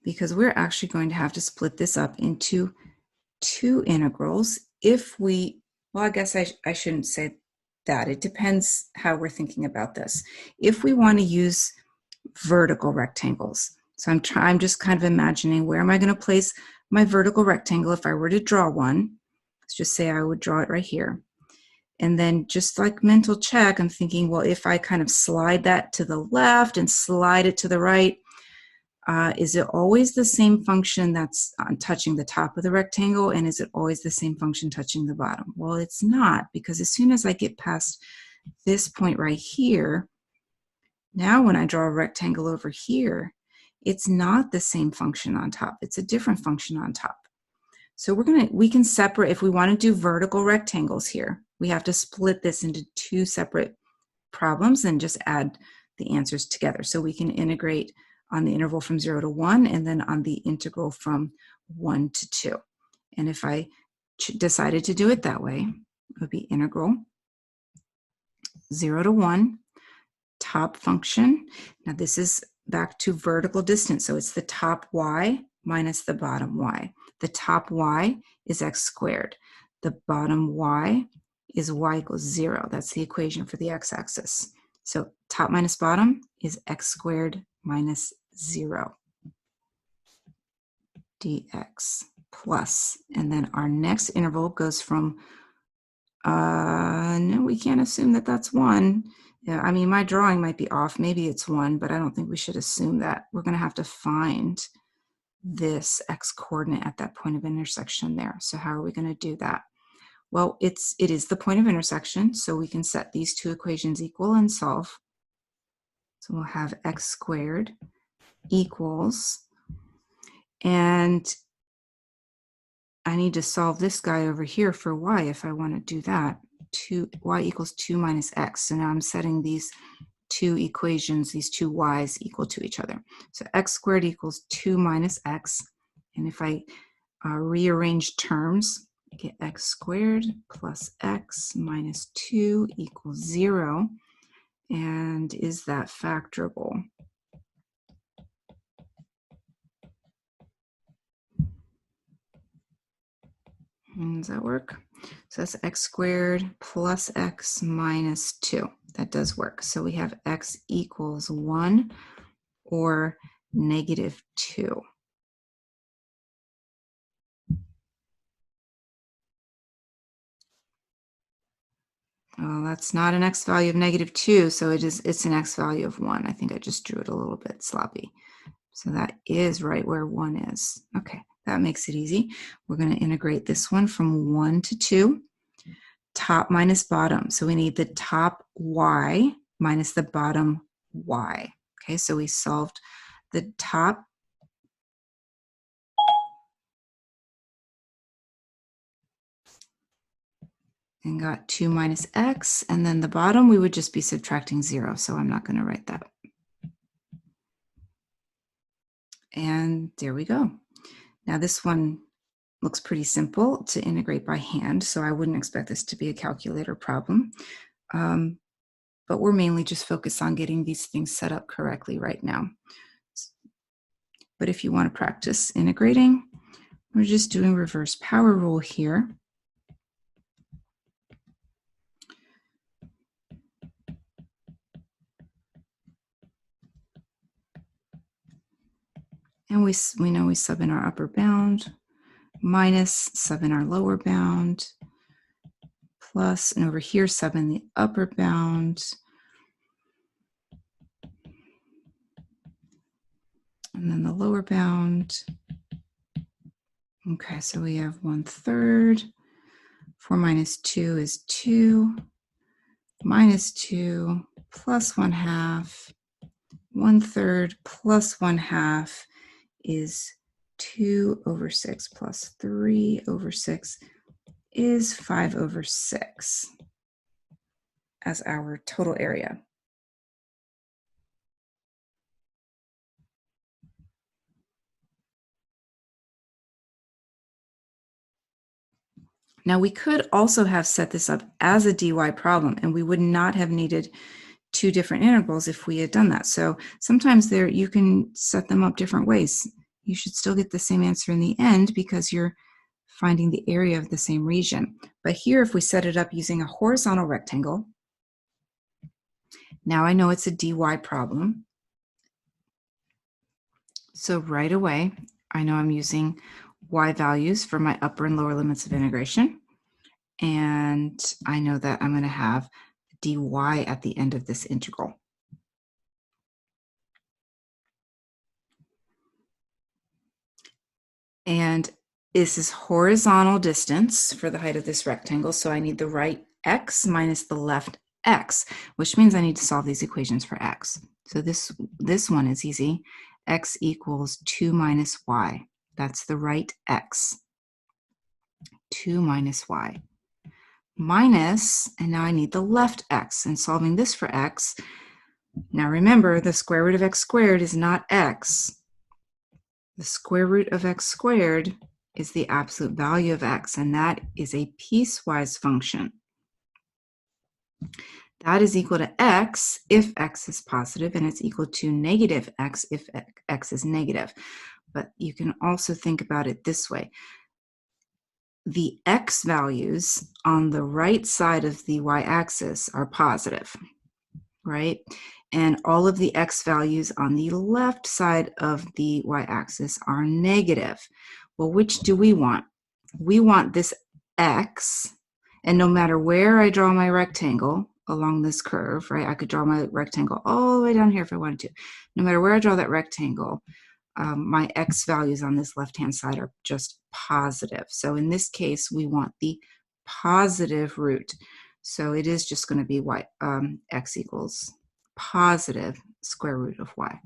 because we're actually going to have to split this up into two integrals if we, well, I guess I shouldn't say that. It depends how we're thinking about this. If we want to use vertical rectangles, so I'm just kind of imagining where am I going to place my vertical rectangle if I were to draw one. Let's just say I would draw it right here. And then just like mental check, I'm thinking, well, if I kind of slide that to the left and slide it to the right, is it always the same function that's touching the top of the rectangle? And is it always the same function touching the bottom? Well, it's not, because as soon as I get past this point right here, now when I draw a rectangle over here, it's not the same function on top. It's a different function on top. So we can separate, if we want to do vertical rectangles here, we have to split this into two separate problems and just add the answers together. So we can integrate on the interval from 0 to 1 and then on the integral from 1 to 2. And if I decided to do it that way, it would be integral 0 to 1, top function. Now this is back to vertical distance, so it's the top y minus the bottom y. The top y is x squared. The bottom y is y equals 0. That's the equation for the x-axis. So top minus bottom is x squared minus 0 dx plus, and then our next interval goes from, no, we can't assume that that's 1. Yeah, I mean, my drawing might be off. Maybe it's 1, but I don't think we should assume that. We're going to have to find this x coordinate at that point of intersection there. So how are we going to do that? Well, it is the point of intersection, so we can set these two equations equal and solve. So we'll have x squared equals, and I need to solve this guy over here for y if I want to do that. Y equals 2 minus x. So now I'm setting these two equations, these two y's equal to each other. So x squared equals 2 minus x. And if I rearrange terms, I get x squared plus x minus 2 equals 0. And is that factorable? Does that work? So that's x squared plus x minus 2. That does work. So we have x equals 1 or negative 2. Well, that's not an x value of negative 2, so it's an x value of 1. I think I just drew it a little bit sloppy. So that is right where 1 is. Okay, that makes it easy. We're going to integrate this one from 1 to 2. Top minus bottom. So we need the top y minus the bottom y. Okay, so we solved the top and got 2 minus x, and then the bottom we would just be subtracting 0, so I'm not going to write that. And there we go. Now this one looks pretty simple to integrate by hand, so I wouldn't expect this to be a calculator problem. But we're mainly just focused on getting these things set up correctly right now. But if you want to practice integrating, we're just doing reverse power rule here. And we know we sub in our upper bound, minus sub in our lower bound, plus, and over here sub in the upper bound, and then the lower bound. Okay, so we have 1/3. 4 minus 2 is 2. Minus 2 plus 1/2. 1/3 plus 1/2 is 2 over 6 plus 3 over 6 is 5 over 6 as our total area. Now we could also have set this up as a dy problem, and we would not have needed two different integrals if we had done that. So sometimes you can set them up different ways. You should still get the same answer in the end because you're finding the area of the same region. But here, if we set it up using a horizontal rectangle, now I know it's a dy problem. So right away, I know I'm using y values for my upper and lower limits of integration. And I know that I'm going to have dy at the end of this integral. And this is horizontal distance for the height of this rectangle, so I need the right x minus the left x, which means I need to solve these equations for x. So this one is easy. X equals 2 minus y. That's the right x. 2 minus y. Minus, and now I need the left x, and solving this for x. Now remember, the square root of x squared is not x. The square root of x squared is the absolute value of x, and that is a piecewise function. That is equal to x if x is positive, and it's equal to negative x if x is negative. But you can also think about it this way. The x values on the right side of the y-axis are positive, right? And all of the x values on the left side of the y-axis are negative. Well, which do we want? We want this x, and no matter where I draw my rectangle along this curve, right? I could draw my rectangle all the way down here if I wanted to. No matter where I draw that rectangle, my x values on this left-hand side are just positive. So in this case, we want the positive root. So it is just going to be x equals positive square root of y.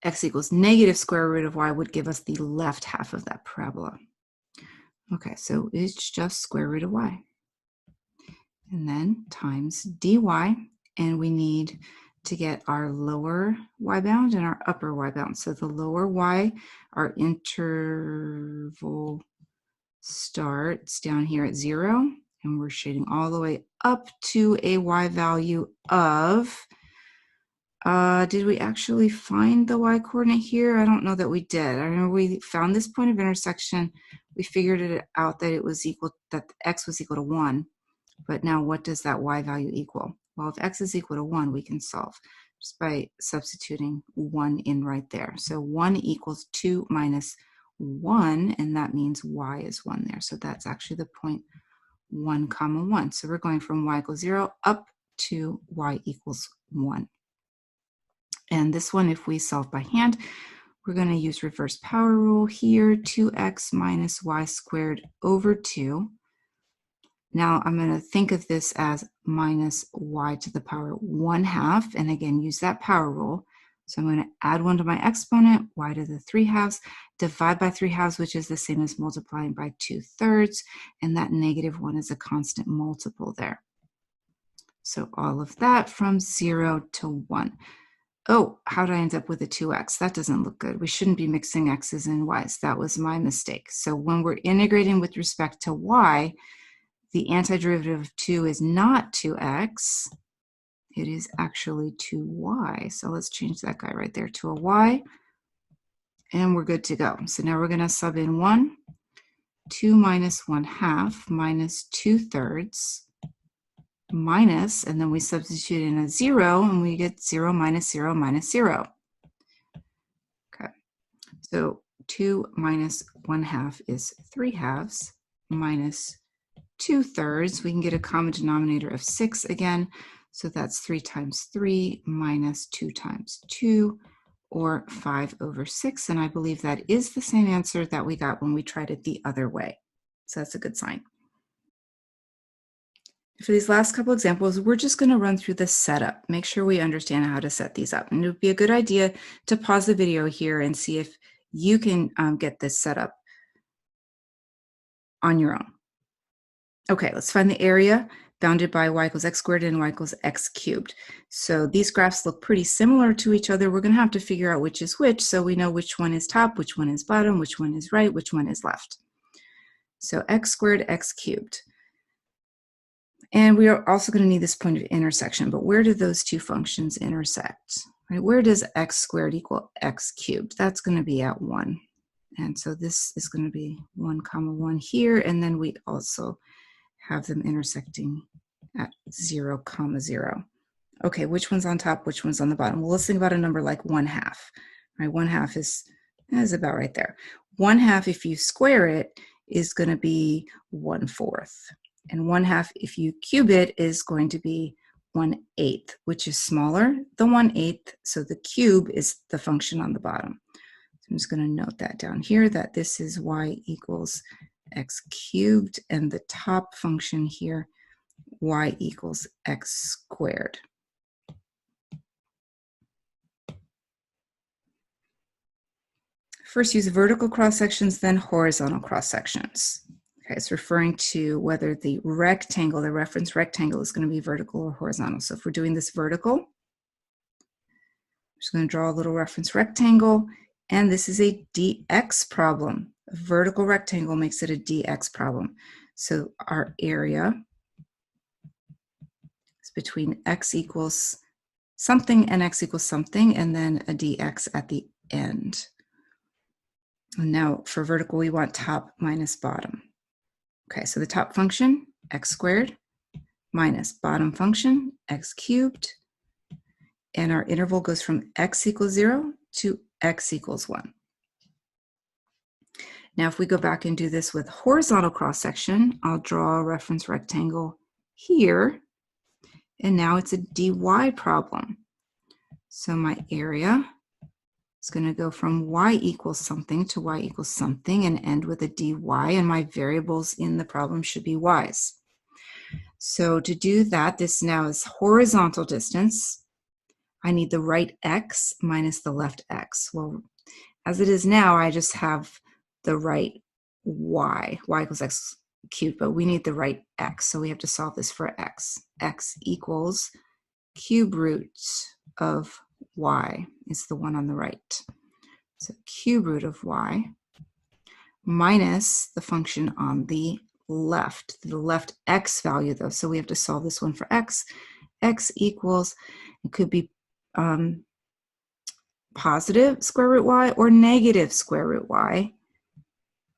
X equals negative square root of y would give us the left half of that parabola. Okay, so it's just square root of y. And then times dy, and we need to get our lower y bound and our upper y bound. So the lower y, our interval starts down here at 0, and we're shading all the way up to a y value of, did we actually find the y coordinate here? I don't know that we did. I remember we found this point of intersection. We figured it out that that x was equal to 1. But now what does that y value equal? Well, if x is equal to 1, we can solve just by substituting 1 in right there. So 1 equals 2 minus 1, and that means y is 1 there. So that's actually the point 1, 1. So we're going from y equals 0 up to y equals 1. And this one, if we solve by hand, we're going to use reverse power rule here, 2x minus y squared over 2. Now I'm going to think of this as minus y to the power 1/2, and again, use that power rule. So I'm going to add 1 to my exponent, y to the 3/2, divide by 3/2, which is the same as multiplying by 2/3, and that negative 1 is a constant multiple there. So all of that from 0 to 1. Oh, how did I end up with a 2x? That doesn't look good. We shouldn't be mixing x's and y's. That was my mistake. So when we're integrating with respect to y, the antiderivative of 2 is not 2x. It is actually 2y. So let's change that guy right there to a y. And we're good to go. So now we're going to sub in 1. 2 minus 1/2 minus 2/3 minus, and then we substitute in a 0, and we get 0 minus 0 minus 0. Okay. So 2 minus 1/2 is 3/2 minus 2/3. We can get a common denominator of 6 again. So that's 3 times 3 minus 2 times 2, or 5/6. And I believe that is the same answer that we got when we tried it the other way. So that's a good sign. For these last couple examples, we're just going to run through the setup, make sure we understand how to set these up. And it would be a good idea to pause the video here and see if you can get this set up on your own. Okay, let's find the area bounded by y equals x squared and y equals x cubed. So these graphs look pretty similar to each other. We're going to have to figure out which is which, so we know which one is top, which one is bottom, which one is right, which one is left. So x squared, x cubed. And we are also going to need this point of intersection, but where do those two functions intersect? Right? Where does x squared equal x cubed? That's going to be at 1. And so this is going to be 1, 1 here, and then we also have them intersecting at 0, 0. Okay, which one's on top, which one's on the bottom? Well, let's think about a number like 1/2. Right, 1/2 is about right there. 1/2, if you square it, is going to be 1/4. And 1/2, if you cube it, is going to be 1/8, which is smaller than 1/8. So the cube is the function on the bottom. So I'm just going to note that down here, that this is y equals x cubed, and the top function here, y equals x squared. First, use vertical cross sections, then horizontal cross sections. Okay, it's referring to whether the rectangle, the reference rectangle, is going to be vertical or horizontal. So if we're doing this vertical, I'm just going to draw a little reference rectangle, and this is a dx problem. A vertical rectangle makes it a dx problem. So our area is between x equals something and x equals something, and then a dx at the end. And now for vertical, we want top minus bottom. Okay, so the top function, x squared, minus bottom function, x cubed, and our interval goes from x equals 0 to x equals 1. Now, if we go back and do this with horizontal cross-section, I'll draw a reference rectangle here, and now it's a dy problem. So my area It's going to go from y equals something to y equals something and end with a dy, and my variables in the problem should be y's. So to do that, this now is horizontal distance. I need the right x minus the left x. Well, as it is now, I just have the right y equals x cubed, but we need the right x, so we have to solve this for x. X equals cube root of y is the one on the right. So cube root of y minus the function on the left x value though, so we have to solve this one for x. X equals, it could be positive square root y or negative square root y,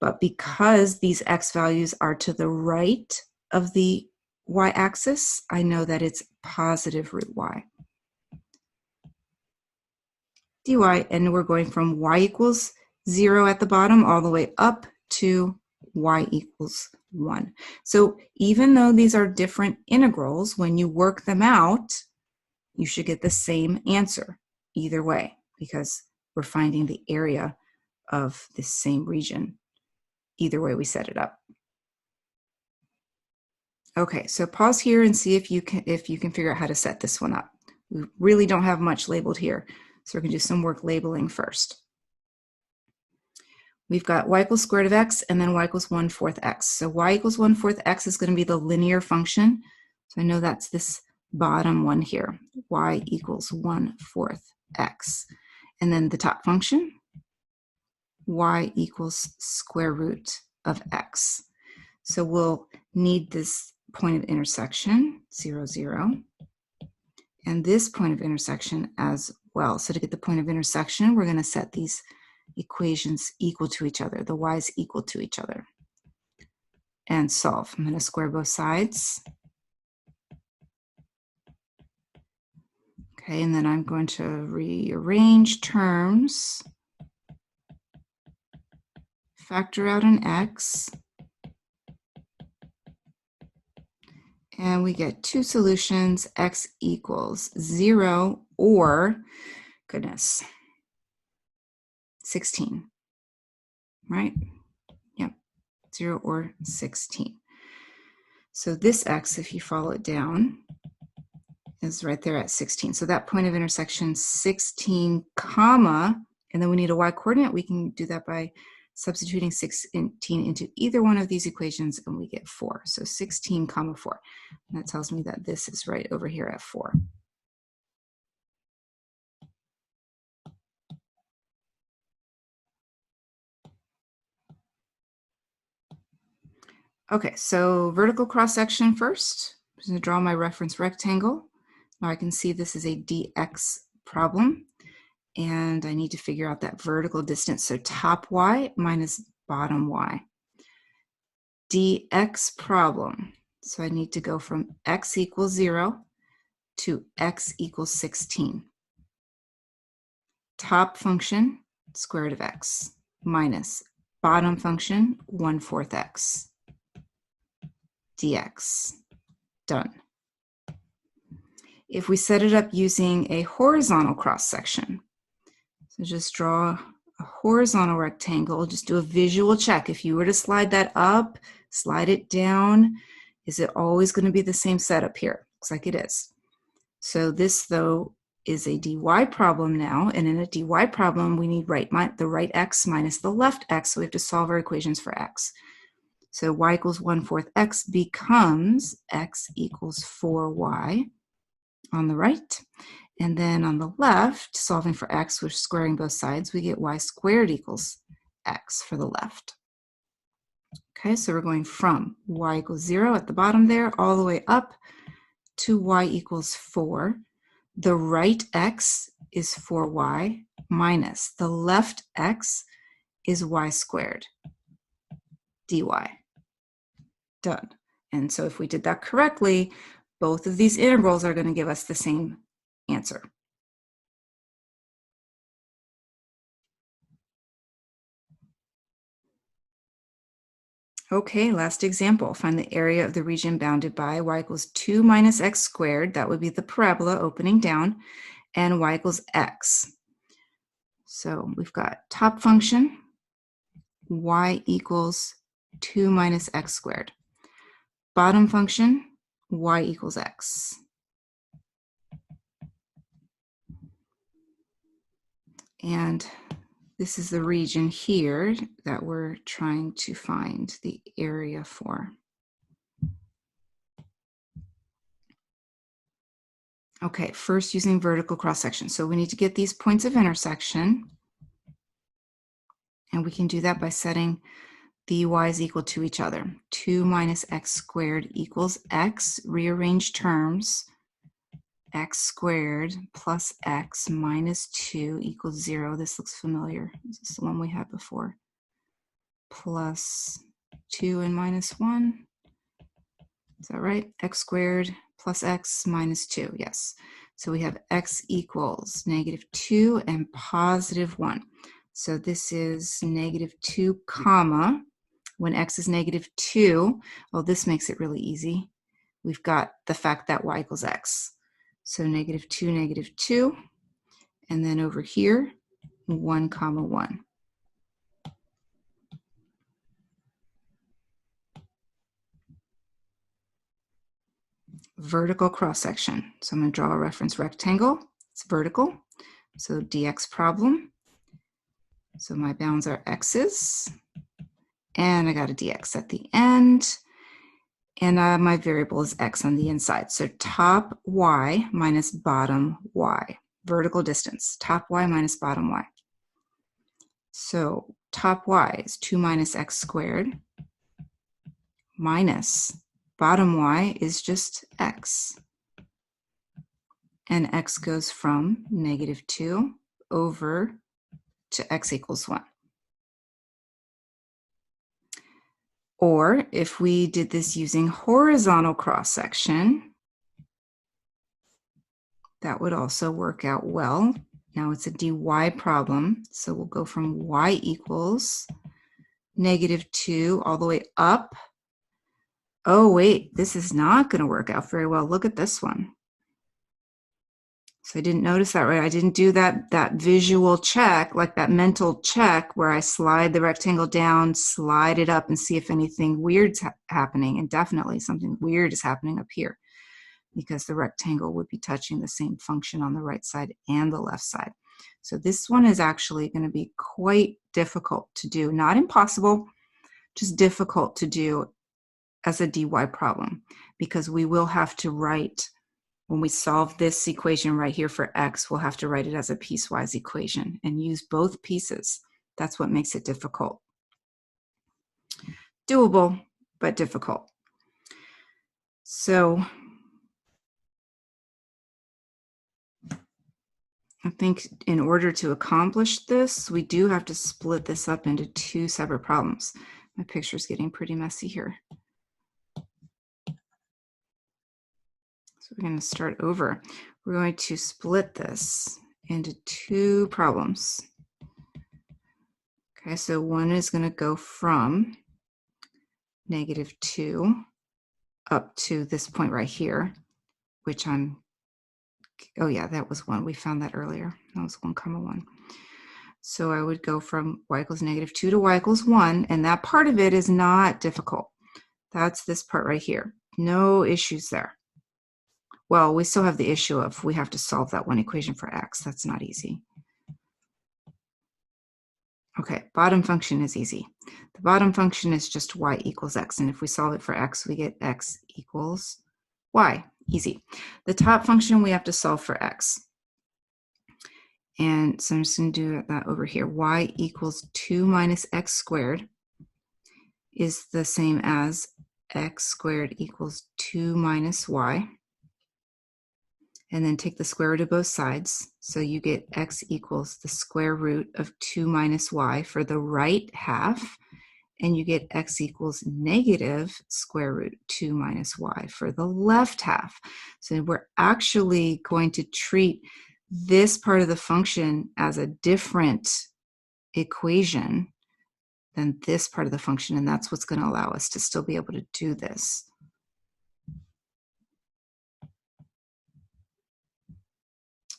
but because these x values are to the right of the y-axis, I know that it's positive root y. dy, and we're going from y equals 0 at the bottom all the way up to y equals 1. So even though these are different integrals, when you work them out, you should get the same answer either way, because we're finding the area of this same region. Either way we set it up. Okay, so pause here and see if you can figure out how to set this one up. We really don't have much labeled here, so we're going to do some work labeling first. We've got y equals square root of x and then y equals 1/4 x. So y equals 1/4 x is going to be the linear function. So I know that's this bottom one here, y equals 1/4 x. And then the top function, y equals square root of x. So we'll need this point of intersection, 0, 0, and this point of intersection as well. So to get the point of intersection, we're going to set these equations equal to each other, the y's equal to each other, and solve. I'm going to square both sides. Okay, and then I'm going to rearrange terms, factor out an x, and we get two solutions, x equals 0 or, goodness, 16, right? Yep, 0 or 16. So this x, if you follow it down, is right there at 16. So that point of intersection, 16, comma, and then we need a y coordinate. We can do that by substituting 16 into either one of these equations, and we get 4. So 16, comma 4. And that tells me that this is right over here at 4. Okay, so vertical cross section first. I'm going to draw my reference rectangle. Now I can see this is a dx problem, and I need to figure out that vertical distance. So top y minus bottom y. Dx problem. So I need to go from x equals 0 to x equals 16. Top function, square root of x, minus bottom function, 1/4 x. Dx. Done. If we set it up using a horizontal cross section, so just draw a horizontal rectangle, just do a visual check. If you were to slide that up, slide it down, is it always going to be the same setup here? Looks like it is. So this, though, is a dy problem now, and in a dy problem, we need the right x minus the left x, so we have to solve our equations for x. So y equals 1/4 x becomes x equals 4y on the right. And then on the left, solving for x, we're squaring both sides, we get y squared equals x for the left. Okay, so we're going from y equals 0 at the bottom there, all the way up to y equals 4. The right x is 4y minus the left x is y squared dy. Done. And so if we did that correctly, both of these integrals are going to give us the same answer. Okay, last example. Find the area of the region bounded by y equals 2 minus x squared. That would be the parabola opening down, and y equals x. So we've got top function, y equals 2 minus x squared. Bottom function, y equals x. And this is the region here that we're trying to find the area for. Okay, first using vertical cross-section. So we need to get these points of intersection. And we can do that by setting the y's equal to each other. 2 minus x squared equals x. Rearrange terms. X squared plus x minus 2 equals 0. This looks familiar. This is the one we had before. Plus 2 and minus 1. Is that right? X squared plus x minus 2. Yes. So we have x equals -2 and +1. So this is -2 comma. When x is -2, well, this makes it really easy. We've got the fact that y equals x. So -2, -2. And then over here, 1 comma 1. Vertical cross section. So I'm going to draw a reference rectangle. It's vertical. So dx problem. So my bounds are x's. And I got a dx at the end. And my variable is x on the inside. So top y minus bottom y. Vertical distance. Top y minus bottom y. So top y is 2 minus x squared minus bottom y is just x. And x goes from -2 over to x equals 1. Or if we did this using horizontal cross-section, that would also work out well. Now it's a dy problem, so we'll go from y equals -2 all the way up. Oh wait, this is not going to work out very well. Look at this one. So I didn't notice that, right? I didn't do that visual check, like that mental check where I slide the rectangle down, slide it up, and see if anything weird's happening. And definitely something weird is happening up here because the rectangle would be touching the same function on the right side and the left side. So this one is actually going to be quite difficult to do. Not impossible, just difficult to do as a dy problem because we will have to write, when we solve this equation right here for x, we'll have to write it as a piecewise equation and use both pieces. That's what makes it difficult. Doable, but difficult. So I think in order to accomplish this, we do have to split this up into 2 separate problems. My picture's getting pretty messy here. So we're going to start over. We're going to split this into 2 problems. Okay, so one is going to go from -2 up to this point right here, which oh yeah, that was 1. We found that earlier. That was 1 comma 1. So I would go from y equals -2 to y equals 1, and that part of it is not difficult. That's this part right here. No issues there. Well, we still have the issue of we have to solve that one equation for x. That's not easy. Okay, bottom function is easy. The bottom function is just y equals x, and if we solve it for x, we get x equals y. Easy. The top function, we have to solve for x. And so I'm just going to do that over here. Y equals 2 minus x squared is the same as x squared equals 2 minus y. And then take the square root of both sides. So you get x equals the square root of 2 minus y for the right half. And you get x equals negative square root 2 minus y for the left half. So we're actually going to treat this part of the function as a different equation than this part of the function, and that's what's going to allow us to still be able to do this.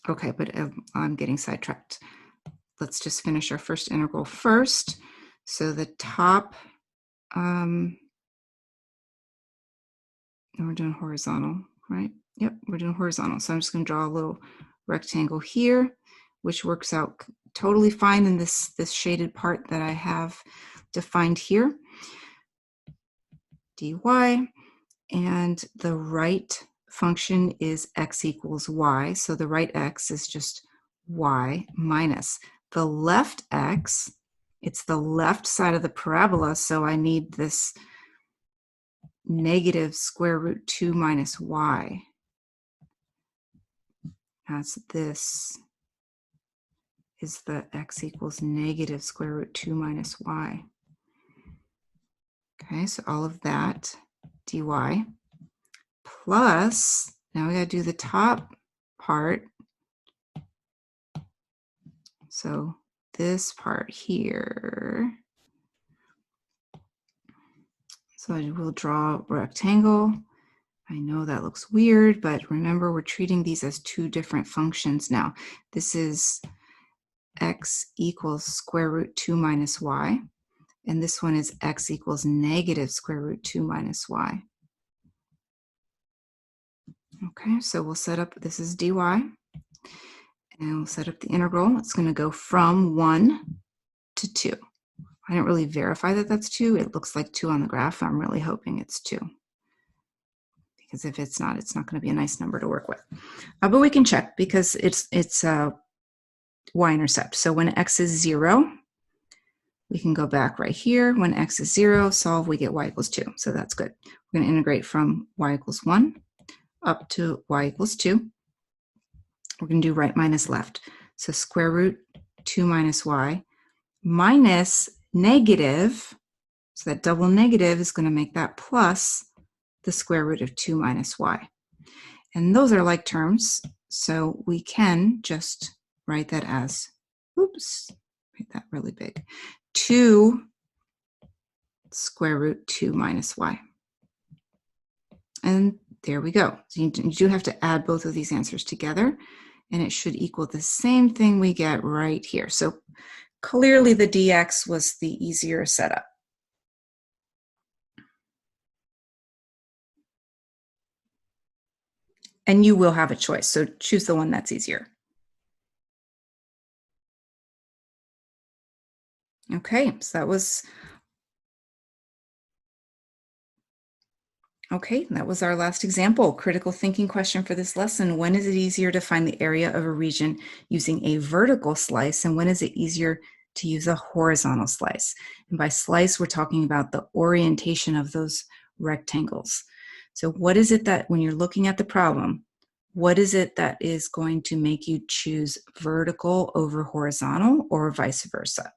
Okay, but I'm getting sidetracked. let's just finish our first integral first. So the top, and we're doing horizontal, right? Yep, we're doing horizontal. So I'm just going to draw a little rectangle here, which works out totally fine in this shaded part that I have defined here. dy, and the right function is x equals y. So the right x is just y minus the left x. It's the left side of the parabola, so I need this negative square root 2 minus y. As this is the x equals negative square root 2 minus y. Okay, so all of that dy plus, now we got to do the top part. So this part here. So I will draw a rectangle. I know that looks weird, but remember we're treating these as two different functions now. This is x equals square root 2 minus y, and this one is x equals negative square root 2 minus y. Okay, so we'll set up, this is dy, and we'll set up the integral. It's going to go from 1 to 2. I didn't really verify that that's 2. It looks like 2 on the graph. I'm really hoping it's 2. Because if it's not going to be a nice number to work with. But we can check because it's y-intercept. So when x is 0, we can go back right here. When x is 0, solve, we get y equals 2. So that's good. We're going to integrate from y equals 1 up to y equals 2. We're going to do right minus left. So square root 2 minus y minus negative. So that double negative is going to make that plus the square root of 2 minus y. And those are like terms, so we can just write that as, oops, make that really big, 2 square root 2 minus y. And there we go. So you do have to add both of these answers together, and it should equal the same thing we get right here. So clearly the dx was the easier setup. And you will have a choice, so choose the one that's easier. Okay, so that was our last example. Critical thinking question for this lesson. When is it easier to find the area of a region using a vertical slice, and when is it easier to use a horizontal slice? And by slice, we're talking about the orientation of those rectangles. So what is it that, when you're looking at the problem, what is it that is going to make you choose vertical over horizontal or vice versa?